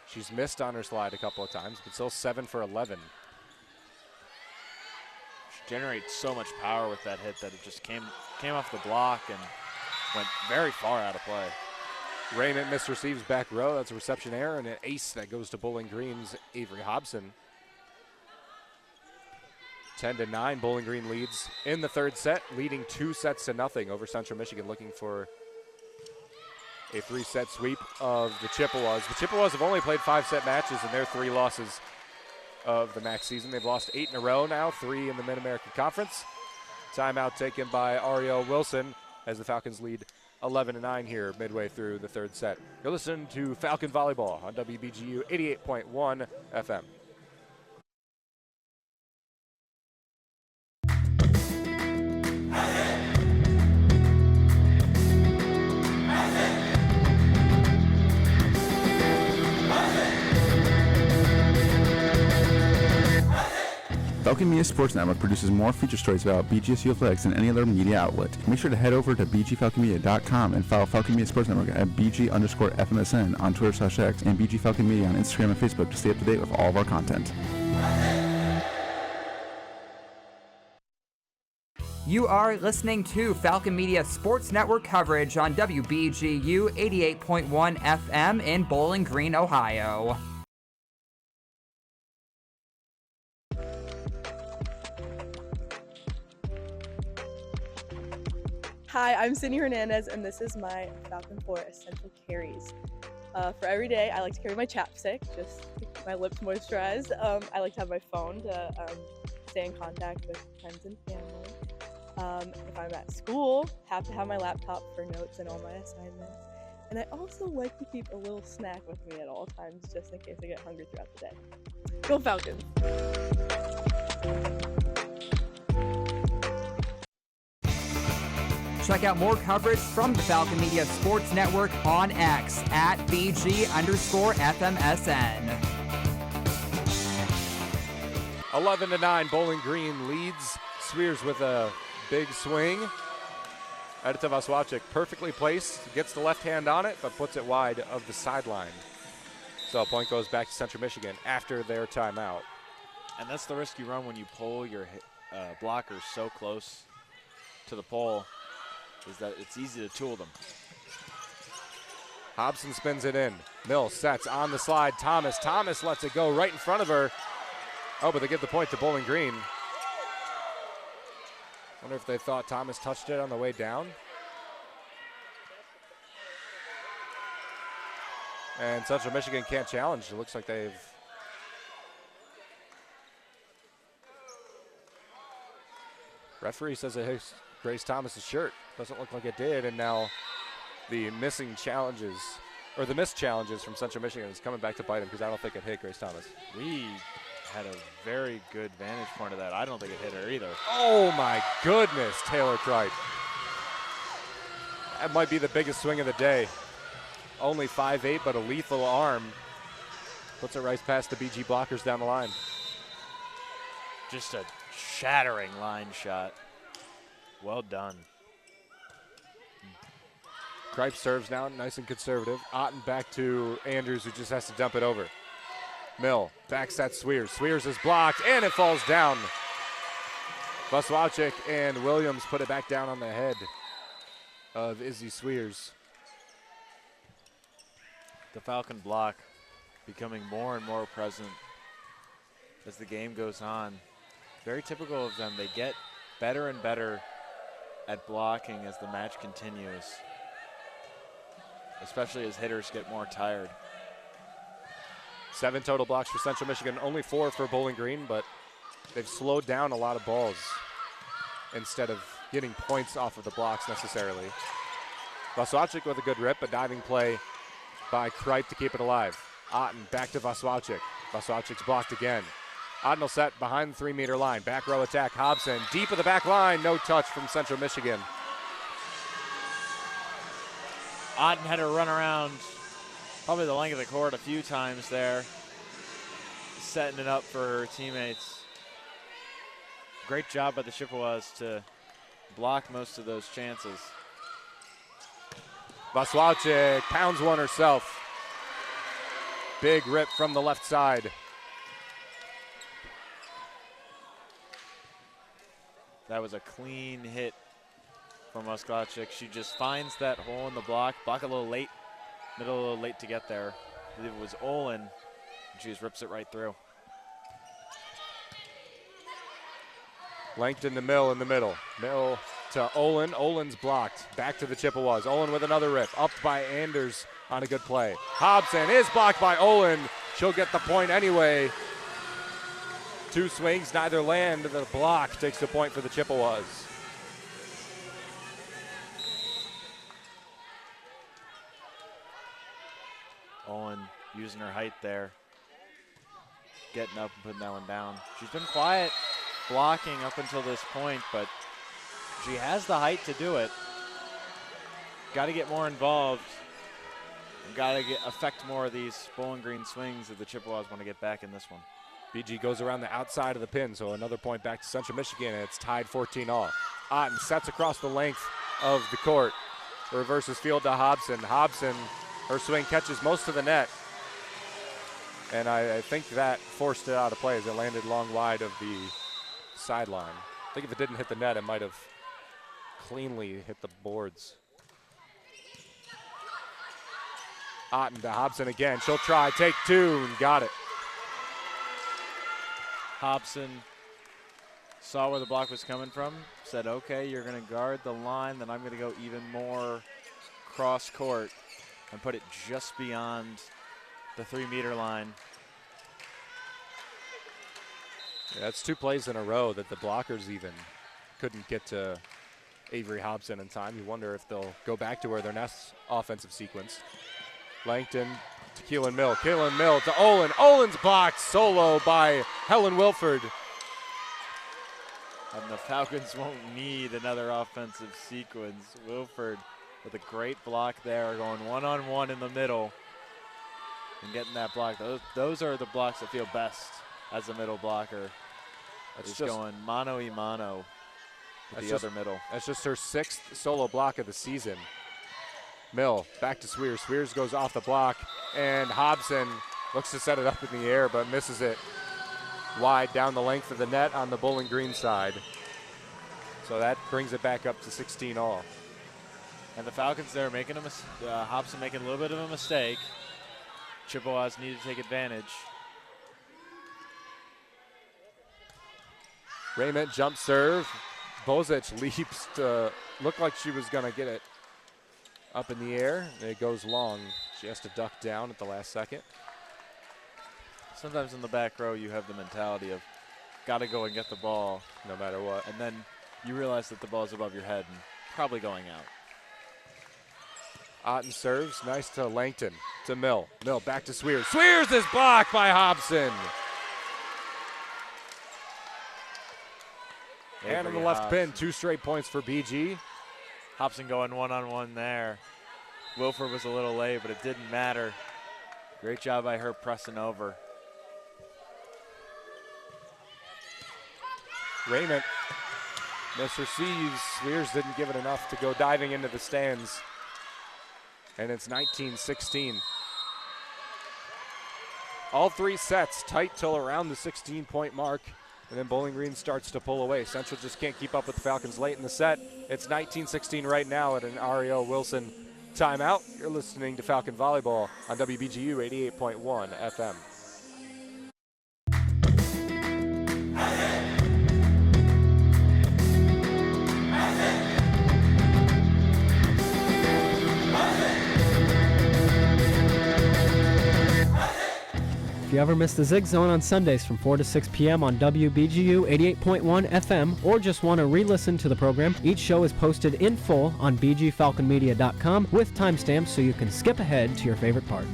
She's missed on her slide a couple of times, but still 7 for 11. She generates so much power with that hit that it just came off the block and went very far out of play. Raymond misreceives back row. That's a reception error and an ace that goes to Bowling Green's Avery Hobson. 10-9, Bowling Green leads in the 3rd set, leading 2-0 over Central Michigan, looking for a 3-set sweep of the Chippewas. The Chippewas have only played 5-set matches in their 3 losses of the MAC season. They've lost 8 in a row now, 3 in the Mid-American Conference. Timeout taken by Ariel Wilson as the Falcons lead 11-9 here midway through the 3rd set. You're listening to Falcon Volleyball on WBGU 88.1 FM. Falcon Media Sports Network produces more feature stories about BGSU athletics than any other media outlet. Make sure to head over to bgfalconmedia.com and follow Falcon Media Sports Network at BG_FMSN on Twitter/X and BG Falcon Media on Instagram and Facebook to stay up to date with all of our content. You are listening to Falcon Media Sports Network coverage on WBGU 88.1 FM in Bowling Green, Ohio. Hi, I'm Sydney Hernandez, and this is my Falcon 4 Essential Carries. For every day, I like to carry my chapstick, just to keep my lips moisturized. I like to have my phone to stay in contact with friends and family. If I'm at school, have to have my laptop for notes and all my assignments. And I also like to keep a little snack with me at all times, just in case I get hungry throughout the day. Go Falcons! Check out more coverage from the Falcon Media Sports Network on X at BG_FMSN. 11-9, Bowling Green leads. Swears with a big swing. Edita Vaswacek perfectly placed, gets the left hand on it, but puts it wide of the sideline. So a point goes back to Central Michigan after their timeout. And that's the risk you run when you pull your blockers so close to the pole, is that it's easy to tool them. Hobson spins it in. Mill sets on the slide. Thomas lets it go right in front of her. Oh, but they give the point to Bowling Green. Wonder if they thought Thomas touched it on the way down. And Central Michigan can't challenge. It looks like they've... Referee says it hits Grace Thomas's shirt. Doesn't look like it did, and now the missing challenges, or the missed challenges from Central Michigan is coming back to bite him because I don't think it hit Grace Thomas. We had a very good vantage point of that. I don't think it hit her either. Oh my goodness, Taylor Cripe. That might be the biggest swing of the day. Only 5'8", but a lethal arm. Puts it right past the BG blockers down the line. Just a shattering line shot. Well done. Kripe serves now, nice and conservative. Otten back to Andrews, who just has to dump it over. Mill backs at Swears. Swears is blocked, and it falls down. Vaswalczyk and Williams put it back down on the head of Izzy Swears. The Falcon block becoming more and more present as the game goes on. Very typical of them. They get better and better at blocking as the match continues, especially as hitters get more tired. 7 total blocks for Central Michigan, only 4 for Bowling Green, but they've slowed down a lot of balls instead of getting points off of the blocks necessarily. Vaswalczyk with a good rip, a diving play by Kripe to keep it alive. Otten back to Vaswalczyk. Vaswalczyk's blocked again. Otten will set behind the 3-meter line. Back row attack, Hobson. Deep of the back line, no touch from Central Michigan. Otten had to run around probably the length of the court a few times there, setting it up for her teammates. Great job by the Chippewas to block most of those chances. Vaswalczyk pounds one herself. Big rip from the left side. That was a clean hit from Vaswalczyk. She just finds that hole in the block a little late, middle a little late to get there. I believe it was Olin, and she just rips it right through. Langton to Mill in the middle. Mill to Olin. Olin's blocked. Back to the Chippewas. Olin with another rip. Up by Anders on a good play. Hobson is blocked by Olin. She'll get the point anyway. 2 swings, neither land. The block takes the point for the Chippewas. Olin using her height there, getting up and putting that one down. She's been quiet blocking up until this point, but she has the height to do it. Got to get more involved. Got to affect more of these Bowling Green swings if the Chippewas want to get back in this one. BG goes around the outside of the pin, so another point back to Central Michigan, and it's tied 14-all. Otten sets across the length of the court. Reverses field to Hobson. Hobson, her swing catches most of the net, and I think that forced it out of play as it landed long wide of the sideline. I think if it didn't hit the net, it might have cleanly hit the boards. Otten to Hobson again. She'll try, take 2, and got it. Hobson saw where the block was coming from, said, okay, you're going to guard the line, then I'm going to go even more cross court and put it just beyond the 3-meter line. Yeah, that's 2 plays in a row that the blockers even couldn't get to Avery Hobson in time. You wonder if they'll go back to their next offensive sequence. Langton to Keelan Mill. Keelan Mill to Olin. Olin's blocked solo by Helen Wilford. And the Falcons won't need another offensive sequence. Wilford with a great block there, going one-on-one in the middle and getting that block. Those are the blocks that feel best as a middle blocker. That's just going mano-a-mano with the other middle. That's just her 6th solo block of the season. Mill back to Swears. Swears goes off the block, and Hobson looks to set it up in the air but misses it wide down the length of the net on the Bowling Green side. So that brings it back up to 16-all. And the Falcons there making Hobson making a little bit of a mistake. Chippewas need to take advantage. Raymond jump serve. Bozic leaps to look like she was going to get it up in the air. It goes long. She has to duck down at the last second. Sometimes in the back row you have the mentality of got to go and get the ball no matter what. And then you realize that the ball is above your head and probably going out. Otten serves. Nice to Langton. To Mill. Mill back to Swears. Swears is blocked by Hobson. And on the left pin, 2 straight points for BG. Hobson going one-on-one there. Wilford was a little late, but it didn't matter. Great job by her pressing over. Raymond misreceives. Swears didn't give it enough to go diving into the stands. and it's 19-16. All 3 sets tight till around the 16-point mark, and then Bowling Green starts to pull away. Central just can't keep up with the Falcons late in the set. It's 19-16 right now at an Ariel Wilson timeout. You're listening to Falcon Volleyball on WBGU 88.1 FM. If you ever miss the Zig Zone on Sundays from 4 to 6 p.m. on WBGU 88.1 FM, or just want to re-listen to the program, each show is posted in full on bgfalconmedia.com with timestamps so you can skip ahead to your favorite part.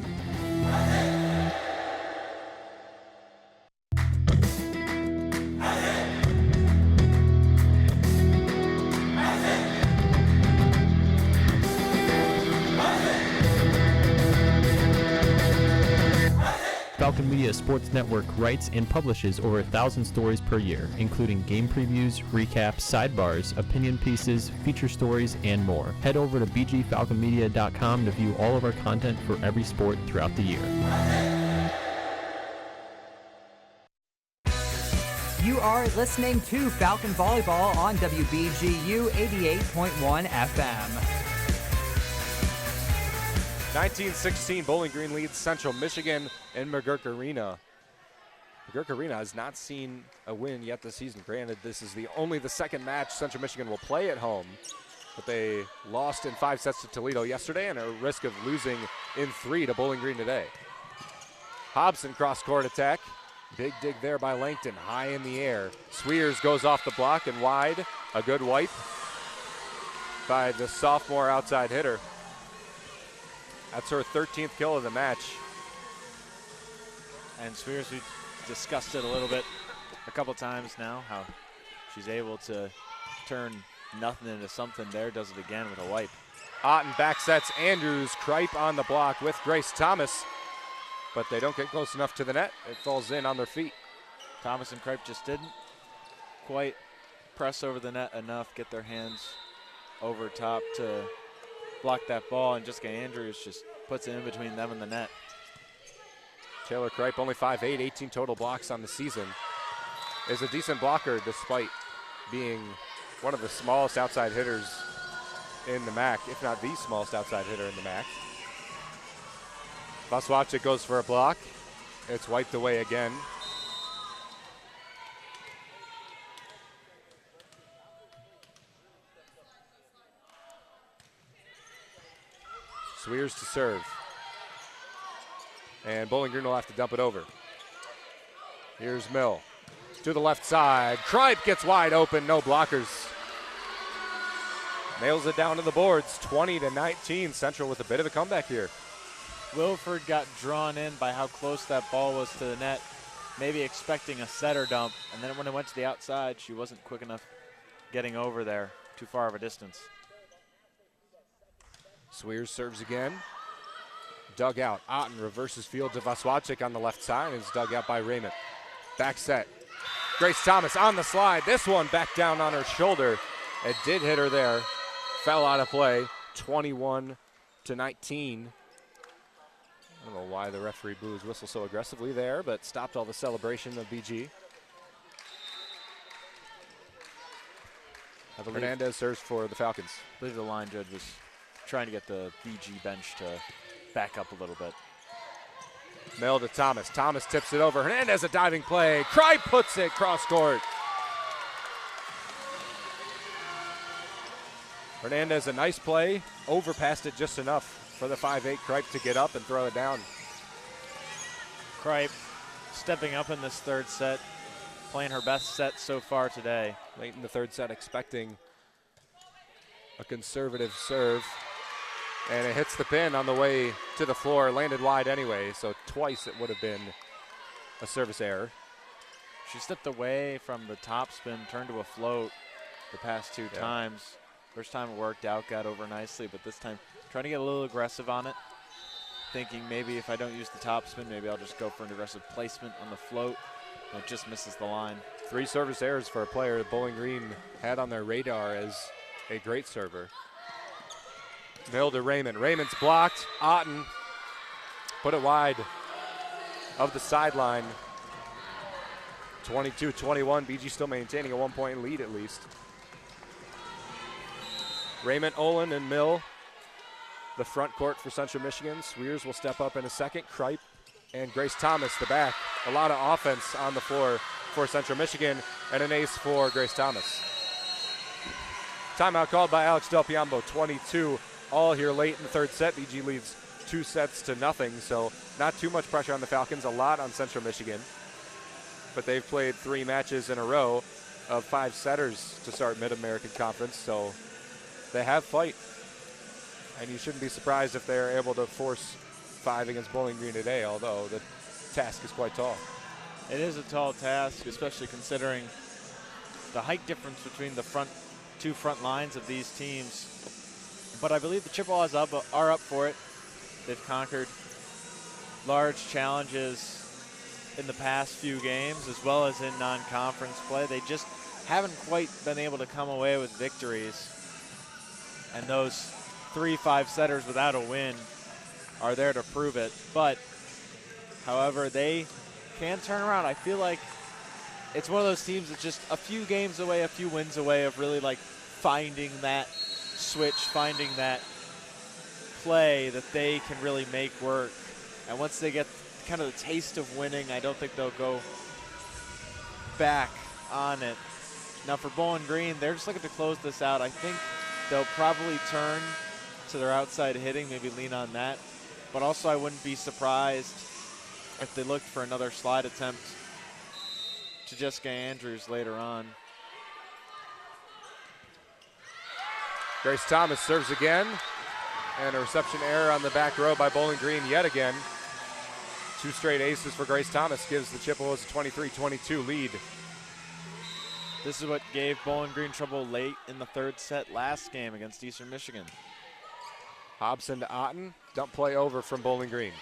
Falcon Media Sports Network writes and publishes over 1,000 stories per year, including game previews, recaps, sidebars, opinion pieces, feature stories, and more. Head over to bgfalconmedia.com to view all of our content for every sport throughout the year. You are listening to Falcon Volleyball on WBGU 88.1 FM. 19-16, Bowling Green leads Central Michigan in McGurk Arena. McGurk Arena has not seen a win yet this season. Granted, this is only the second match Central Michigan will play at home, but they lost in 5 sets to Toledo yesterday and are at risk of losing in 3 to Bowling Green today. Hobson cross-court attack. Big dig there by Langton, high in the air. Sweers goes off the block and wide. A good wipe by the sophomore outside hitter. That's her 13th kill of the match. And Sweers, we discussed it a little bit a couple times now, how she's able to turn nothing into something there, does it again with a wipe. Otten backsets Andrews, Kripe on the block with Grace Thomas, but they don't get close enough to the net. It falls in on their feet. Thomas and Kripe just didn't quite press over the net enough, get their hands over top to block that ball, and Jessica Andrews just puts it in between them and the net. Taylor Kripe, only 5'8", 18 total blocks on the season, is a decent blocker despite being one of the smallest outside hitters in the MAC, if not the smallest outside hitter in the MAC. Vaswacek goes for a block. It's wiped away again. Sweers to serve. And Bowling Green will have to dump it over. Here's Mill to the left side. Kripe gets wide open, no blockers. Nails it down to the boards, 20-19. Central with a bit of a comeback here. Wilford got drawn in by how close that ball was to the net, maybe expecting a setter dump, and then when it went to the outside, she wasn't quick enough getting over there, too far of a distance. Sweers serves again. Dug out. Otten reverses field to Vaswacek on the left side and is dug out by Raymond. Back set. Grace Thomas on the slide. This one back down on her shoulder. It did hit her there. Fell out of play. 21-19. I don't know why the referee blew his whistle so aggressively there, but stopped all the celebration of BG. Hernandez serves for the Falcons. I believe the line judge was trying to get the BG bench to back up a little bit. Mill to Thomas. Thomas tips it over. Hernandez a diving play. Kripe puts it cross court. Hernandez a nice play. Overpassed it just enough for the 5'8" Kripe to get up and throw it down. Kripe stepping up in this third set, playing her best set so far today. Late in the third set, expecting a conservative serve. And it hits the pin on the way to the floor, landed wide anyway, so twice it would have been a service error. She stepped away from the top spin, turned to a float the past 2 times. First time it worked out, got over nicely, but this time trying to get a little aggressive on it, thinking maybe if I don't use the top spin, maybe I'll just go for an aggressive placement on the float, and it just misses the line. 3 service errors for a player Bowling Green had on their radar as a great server. Mill to Raymond. Raymond's blocked. Otten put it wide of the sideline. 22-21. BG still maintaining a 1-point lead at least. Raymond, Olin, and Mill, the front court for Central Michigan. Swears will step up in a second. Kripe and Grace Thomas, the back. A lot of offense on the floor for Central Michigan, and an ace for Grace Thomas. Timeout called by Alex Del Piombo. 22 all here late in the third set. BG leads 2-0, so not too much pressure on the Falcons, a lot on Central Michigan. But they've played 3 matches in a row of 5 setters to start Mid-American Conference, so they have fight. And you shouldn't be surprised if they're able to force 5 against Bowling Green today, although the task is quite tall. It is a tall task, especially considering the height difference between the two front lines of these teams. But I believe the Chippewas are up for it. They've conquered large challenges in the past few games, as well as in non-conference play. They just haven't quite been able to come away with victories. And those 3 5-setters without a win are there to prove it. But, however, they can turn around. I feel like it's one of those teams that's just a few games away, a few wins away of really like finding that switch, finding that play that they can really make work. And once they get kind of the taste of winning, I don't think they'll go back on it. Now for Bowling Green, they're just looking to close this out. I think they'll probably turn to their outside hitting, maybe lean on that. But also I wouldn't be surprised if they looked for another slide attempt to Jessica Andrews later on. Grace Thomas serves again, and a reception error on the back row by Bowling Green yet again. 2 straight aces for Grace Thomas gives the Chippewas a 23-22 lead. This is what gave Bowling Green trouble late in the third set last game against Eastern Michigan. Hobson to Otten, dump play over from Bowling Green.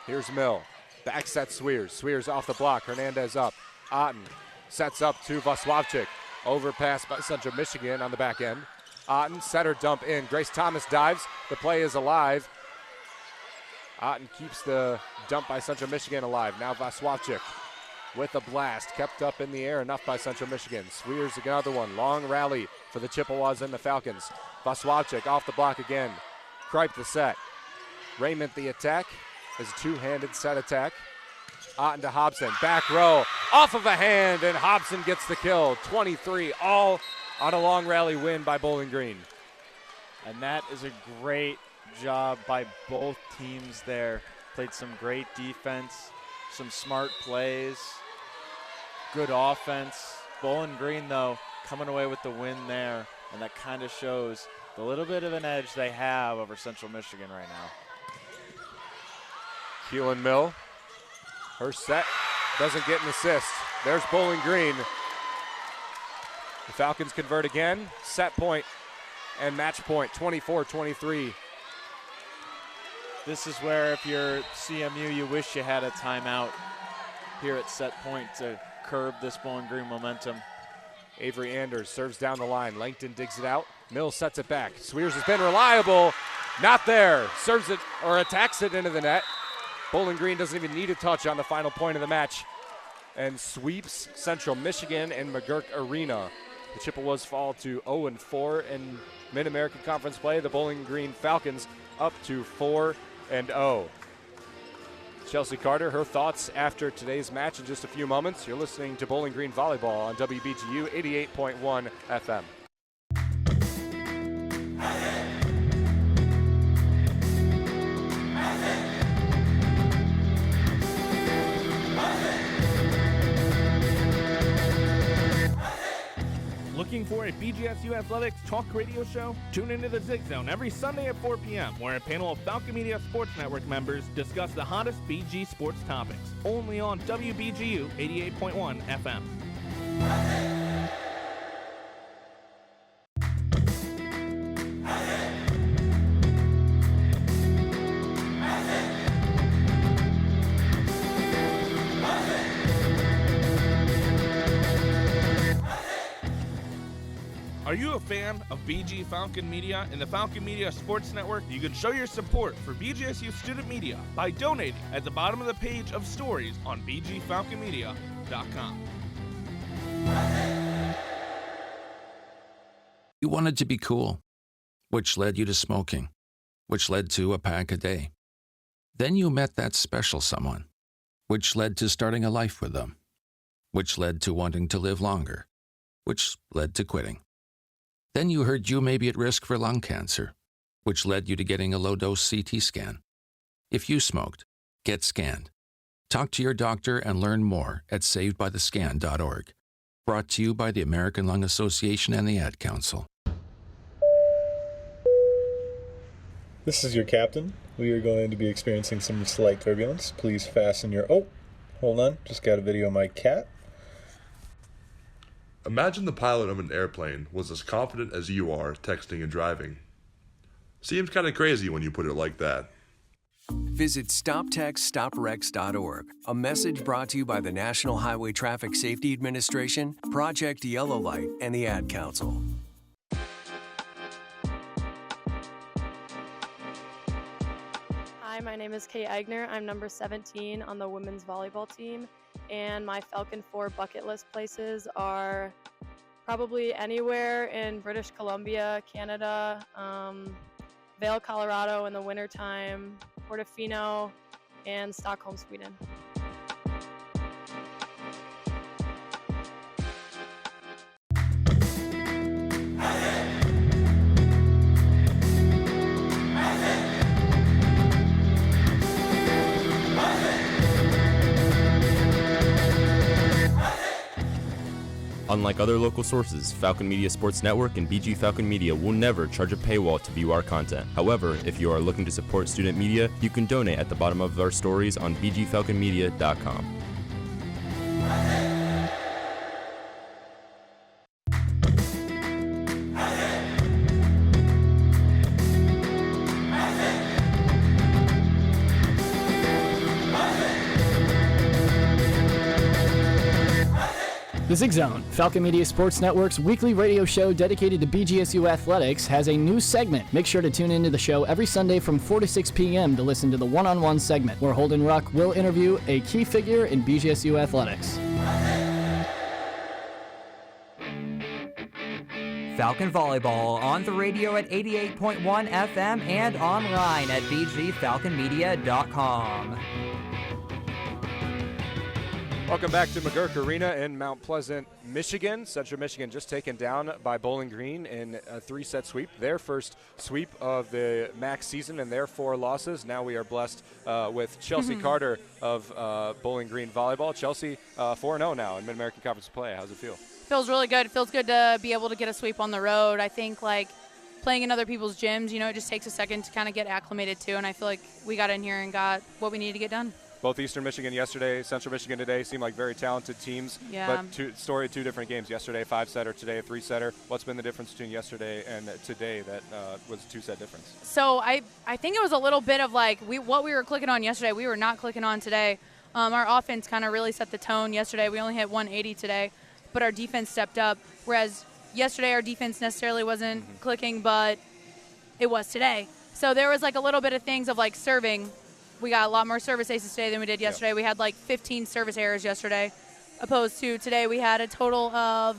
Here's Mill, back set Swears. Swears off the block, Hernandez up. Otten sets up to Vaswavchik. Overpass by Central Michigan on the back end. Otten, setter dump in. Grace Thomas dives. The play is alive. Otten keeps the dump by Central Michigan alive. Now Vaswavchik with a blast. Kept up in the air, enough by Central Michigan. Swears another one. Long rally for the Chippewas and the Falcons. Vaswavchik off the block again. Kripe the set. Raymond the attack. Is a 2-handed set attack. Otten to Hobson. Back row. Off of a hand, and Hobson gets the kill. 23 all on a long rally win by Bowling Green. And that is a great job by both teams there. Played some great defense, some smart plays, good offense. Bowling Green, though, coming away with the win there, and that kind of shows the little bit of an edge they have over Central Michigan right now. Keelan Mill, her set doesn't get an assist. There's Bowling Green. The Falcons convert again. Set point and match point, 24-23. This is where if you're CMU, you wish you had a timeout here at set point to curb this Bowling Green momentum. Avery Anders serves down the line. Langton digs it out. Mill sets it back. Swears has been reliable. Not there. Serves it or attacks it into the net. Bowling Green doesn't even need a touch on the final point of the match and sweeps Central Michigan and McGurk Arena. The Chippewas fall to 0-4 in Mid-American Conference play. The Bowling Green Falcons up to 4-0. Chelsea Carter, her thoughts after today's match in just a few moments. You're listening to Bowling Green Volleyball on WBGU 88.1 FM. Looking for a BGSU Athletics talk radio show? Tune into the Zig Zone every Sunday at 4 p.m., where a panel of Falcon Media Sports Network members discuss the hottest BG sports topics. Only on WBGU 88.1 FM. Are you a fan of BG Falcon Media and the Falcon Media Sports Network? You can show your support for BGSU student media by donating at the bottom of the page of stories on bgfalconmedia.com. You wanted to be cool, which led you to smoking, which led to a pack a day. Then you met that special someone, which led to starting a life with them, which led to wanting to live longer, which led to quitting. Then you heard you may be at risk for lung cancer, which led you to getting a low-dose CT scan. If you smoked, get scanned. Talk to your doctor and learn more at savedbythescan.org. Brought to you by the American Lung Association and the Ad Council. This is your captain. We are going to be experiencing some slight turbulence. Please fasten your... Oh, hold on. Just got a video of my cat. Imagine the pilot of an airplane was as confident as you are texting and driving. Seems kind of crazy when you put it like that. Visit StopTextStopWrecks.org. A message brought to you by the National Highway Traffic Safety Administration, Project Yellow Light, and the Ad Council. Hi, my name is Kate Eigner. I'm number 17 on the women's volleyball team, and my Falcon 4 bucket list places are probably anywhere in British Columbia, Canada, Vail, Colorado in the wintertime, Portofino, and Stockholm, Sweden. Unlike other local sources, Falcon Media Sports Network and BG Falcon Media will never charge a paywall to view our content. However, if you are looking to support student media, you can donate at the bottom of our stories on bgfalconmedia.com. The Zig Zone, Falcon Media Sports Network's weekly radio show dedicated to BGSU athletics, has a new segment. Make sure to tune into the show every Sunday from 4 to 6 p.m. to listen to the one-on-one segment, where Holden Ruck will interview a key figure in BGSU athletics. Falcon Volleyball on the radio at 88.1 FM and online at bgfalconmedia.com. Welcome back to McGurk Arena in Mount Pleasant, Michigan. Central Michigan just taken down by Bowling Green in a 3-set sweep. Their first sweep of the MAC season and their 4 losses. Now we are blessed with Chelsea Carter of Bowling Green Volleyball. Chelsea 4-0 now in Mid-American Conference play. How's it feel? Feels really good. It feels good to be able to get a sweep on the road. I think like playing in other people's gyms, you know, it just takes a second to kind of get acclimated to, and I feel like we got in here and got what we needed to get done. Both Eastern Michigan yesterday, Central Michigan today seem like very talented teams. Yeah. But two different games. Yesterday, 5-setter, today, a 3-setter. What's been the difference between yesterday and today that was a 2-set difference? So I think it was a little bit of like what we were clicking on yesterday, we were not clicking on today. Our offense kind of really set the tone yesterday. We only hit 180 today, but our defense stepped up. Whereas yesterday our defense necessarily wasn't clicking, but it was today. So there was like a little bit of things of like serving. We got a lot more service aces today than we did yesterday. Yep. We had like 15 service errors yesterday, opposed to today we had a total of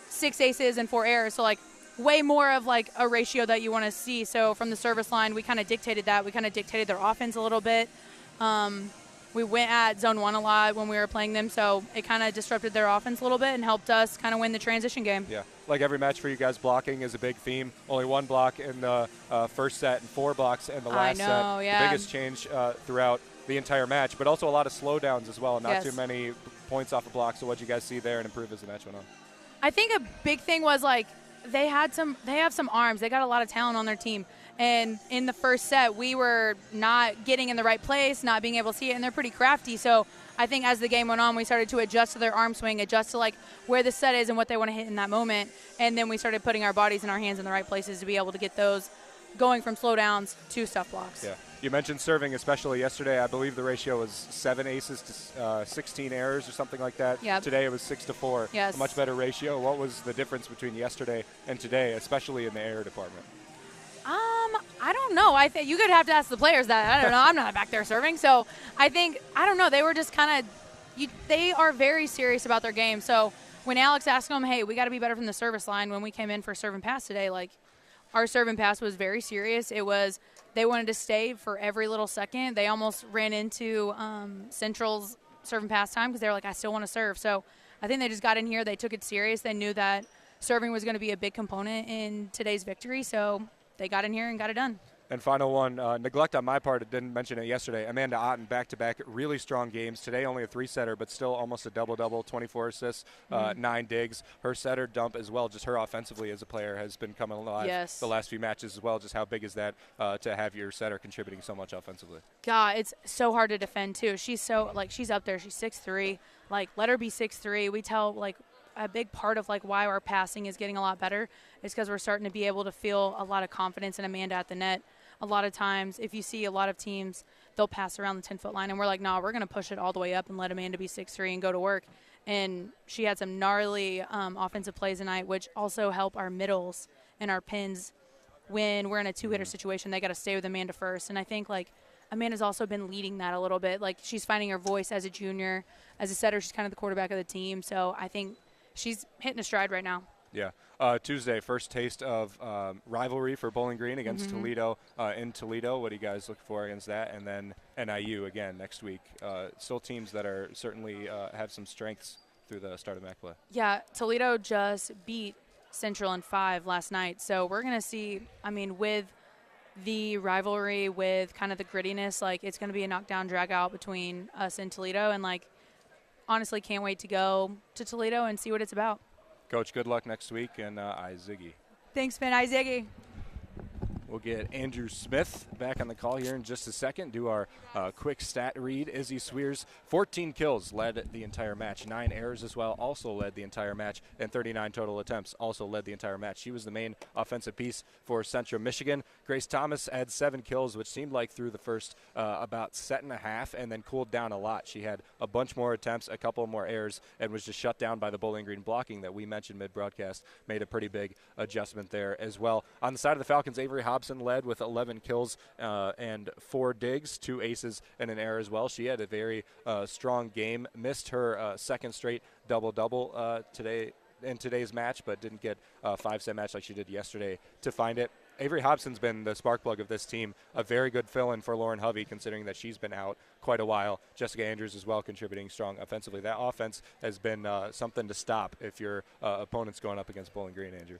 6 aces and 4 errors. So like way more of like a ratio that you want to see. So from the service line, we kind of dictated that. We kind of dictated their offense a little bit. We went at zone 1 a lot when we were playing them, so it kind of disrupted their offense a little bit and helped us kind of win the transition game. Yeah, like every match for you guys, blocking is a big theme. Only 1 block in the first set and 4 blocks in the last set. Yeah. The biggest change throughout the entire match, but also a lot of slowdowns as well, and not too many points off of blocks. So what did you guys see there and improve as the match went on? I think a big thing was like they have some arms. They got a lot of talent on their team. And in the first set, we were not getting in the right place, not being able to see it, and they're pretty crafty. So I think as the game went on, we started to adjust to their arm swing, adjust to like where the set is and what they want to hit in that moment. And then we started putting our bodies and our hands in the right places to be able to get those going from slow downs to stuff blocks. Yeah. You mentioned serving, especially yesterday. I believe the ratio was 7 aces to 16 errors or something like that. Yep. Today it was 6 to 4. Yes. A much better ratio. What was the difference between yesterday and today, especially in the error department? I don't know. I think you could have to ask the players that. I don't know. I'm not back there serving. So I don't know. They were just kind of they are very serious about their game. So when Alex asked them, hey, we got to be better from the service line when we came in for serve and pass today, like our serve and pass was very serious. It was they wanted to stay for every little second. They almost ran into Central's serve and pass time because they were like, I still want to serve. So I think they just got in here. They took it serious. They knew that serving was going to be a big component in today's victory. So they got in here and got it done. And final one, neglect on my part, I didn't mention it yesterday. Amanda Otten back-to-back really strong games. Today only a 3-setter, but still almost a double-double, 24 assists, 9 digs. Her setter dump as well, just her offensively as a player has been coming alive the last few matches as well. Just how big is that to have your setter contributing so much offensively? God, it's so hard to defend too. She's she's up there. She's 6'3". Like, let her be 6'3". We tell, like, a big part of like why our passing is getting a lot better is because we're starting to be able to feel a lot of confidence in Amanda at the net. A lot of times, if you see a lot of teams, they'll pass around the 10-foot line, and we're like, no, we're going to push it all the way up and let Amanda be 6'3" and go to work. And she had some gnarly offensive plays tonight, which also help our middles and our pins when we're in a two-hitter situation. They got to stay with Amanda first. And I think, like, Amanda's also been leading that a little bit. Like, she's finding her voice as a junior. As a setter, she's kind of the quarterback of the team. So I think she's hitting a stride right now. Yeah. Tuesday, first taste of rivalry for Bowling Green against Toledo in Toledo. What do you guys look for against that? And then NIU again next week. Still teams that are certainly have some strengths through the start of MAC play. Yeah, Toledo just beat Central in 5 last night. So we're going to see, I mean, with the rivalry, with kind of the grittiness, like it's going to be a knockdown drag out between us and Toledo. And, like, honestly can't wait to go to Toledo and see what it's about. Coach, good luck next week, and I Ziggy. Thanks, Ben. I Ziggy. We'll get Andrew Smith back on the call here in just a second. Do our quick stat read. Izzy Swears, 14 kills, led the entire match. 9 errors as well, also led the entire match. And 39 total attempts, also led the entire match. She was the main offensive piece for Central Michigan. Grace Thomas had 7 kills, which seemed like through the first about set and a half, and then cooled down a lot. She had a bunch more attempts, a couple more errors, and was just shut down by the Bowling Green blocking that we mentioned mid-broadcast. Made a pretty big adjustment there as well. On the side of the Falcons, Avery Hobson led with 11 kills and 4 digs, 2 aces and an error as well. She had a very strong game. Missed her second straight double-double today in today's match, but didn't get a 5-set match like she did yesterday to find it. Avery Hobson's been the spark plug of this team, a very good fill-in for Lauren Hovey, considering that she's been out quite a while. Jessica Andrews as well, contributing strong offensively. That offense has been something to stop if your opponent's going up against Bowling Green, Andrew.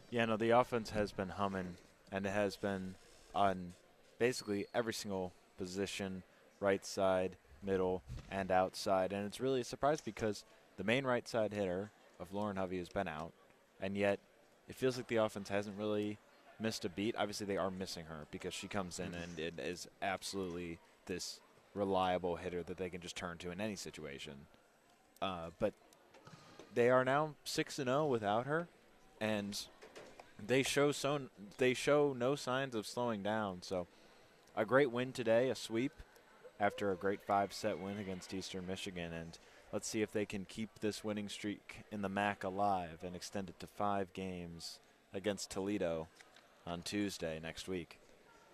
Yeah, no, the offense has been humming, and it has been on basically every single position, right side, middle, and outside. And it's really a surprise because the main right side hitter of Lauren Hovey has been out, and yet it feels like the offense hasn't really missed a beat. Obviously, they are missing her because she comes in and it is absolutely this reliable hitter that they can just turn to in any situation. But they are now 6-0 without her, and they show no signs of slowing down. So a great win today, a sweep after a great 5-set win against Eastern Michigan. And let's see if they can keep this winning streak in the MAC alive and extend it to 5 games against Toledo on Tuesday next week.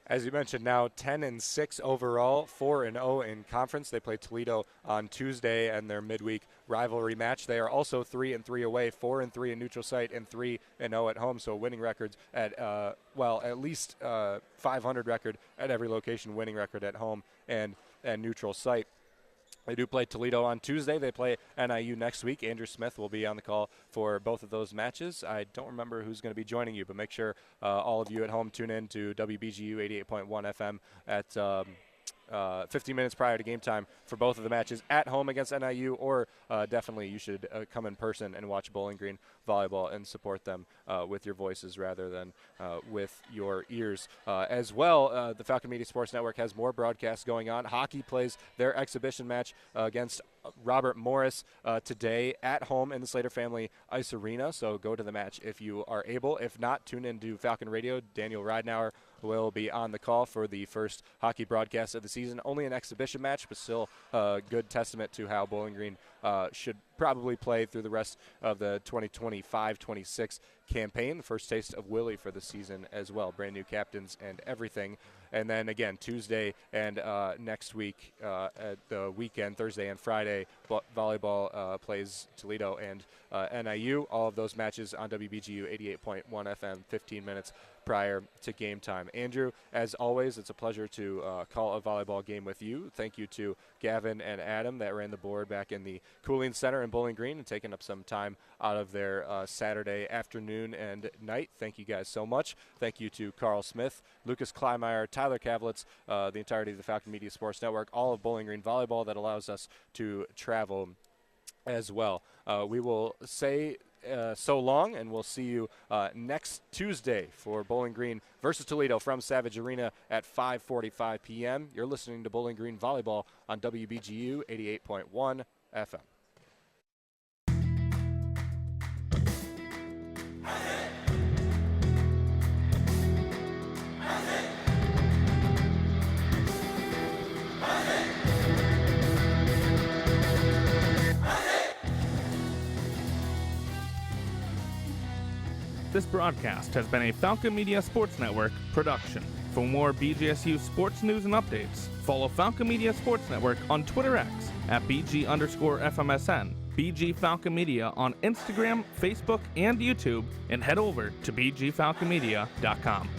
As you mentioned, now 10-6 overall, 4-0 in conference. They play Toledo on Tuesday and their midweek rivalry match. They are also 3-3 away, 4-3 in neutral site, and 3-0 at home. So winning records at at least 500 record at every location, winning record at home and neutral site. They do play Toledo on Tuesday. They play NIU next week. Andrew Smith will be on the call for both of those matches. I don't remember who's going to be joining you, but make sure all of you at home tune in to WBGU 88.1 FM at 15 minutes prior to game time for both of the matches at home against NIU, or definitely you should come in person and watch Bowling Green volleyball and support them with your voices rather than with your ears. As well, the Falcon Media Sports Network has more broadcasts going on. Hockey plays their exhibition match against Robert Morris today at home in the Slater Family Ice Arena. So go to the match if you are able. If not, tune in to Falcon Radio. Daniel Ridenauer will be on the call for the first hockey broadcast of the season. Only an exhibition match, but still a good testament to how Bowling Green should probably play through the rest of the 2025-26 campaign. The first taste of Willie for the season as well. Brand new captains and everything. And then again, Tuesday and next week at the weekend, Thursday and Friday, volleyball plays Toledo and NIU. All of those matches on WBGU 88.1 FM, 15 minutes prior to game time. Andrew, as always, it's a pleasure to call a volleyball game with you. Thank you to Gavin and Adam that ran the board back in the Cooling Center in Bowling Green and taking up some time out of their Saturday afternoon and night. Thank you guys so much. Thank you to Carl Smith, Lucas Kleinmeyer, Tyler Kavlitz, the entirety of the Falcon Media Sports Network, all of Bowling Green Volleyball that allows us to travel as well. We will say so long, and we'll see you next Tuesday for Bowling Green versus Toledo from Savage Arena at 5:45 p.m. You're listening to Bowling Green Volleyball on WBGU 88.1 FM. This broadcast has been a Falcon Media Sports Network production. For more BGSU sports news and updates, follow Falcon Media Sports Network on Twitter X at BG_FMSN, BG Falcon Media on Instagram, Facebook, and YouTube, and head over to BGFalconMedia.com.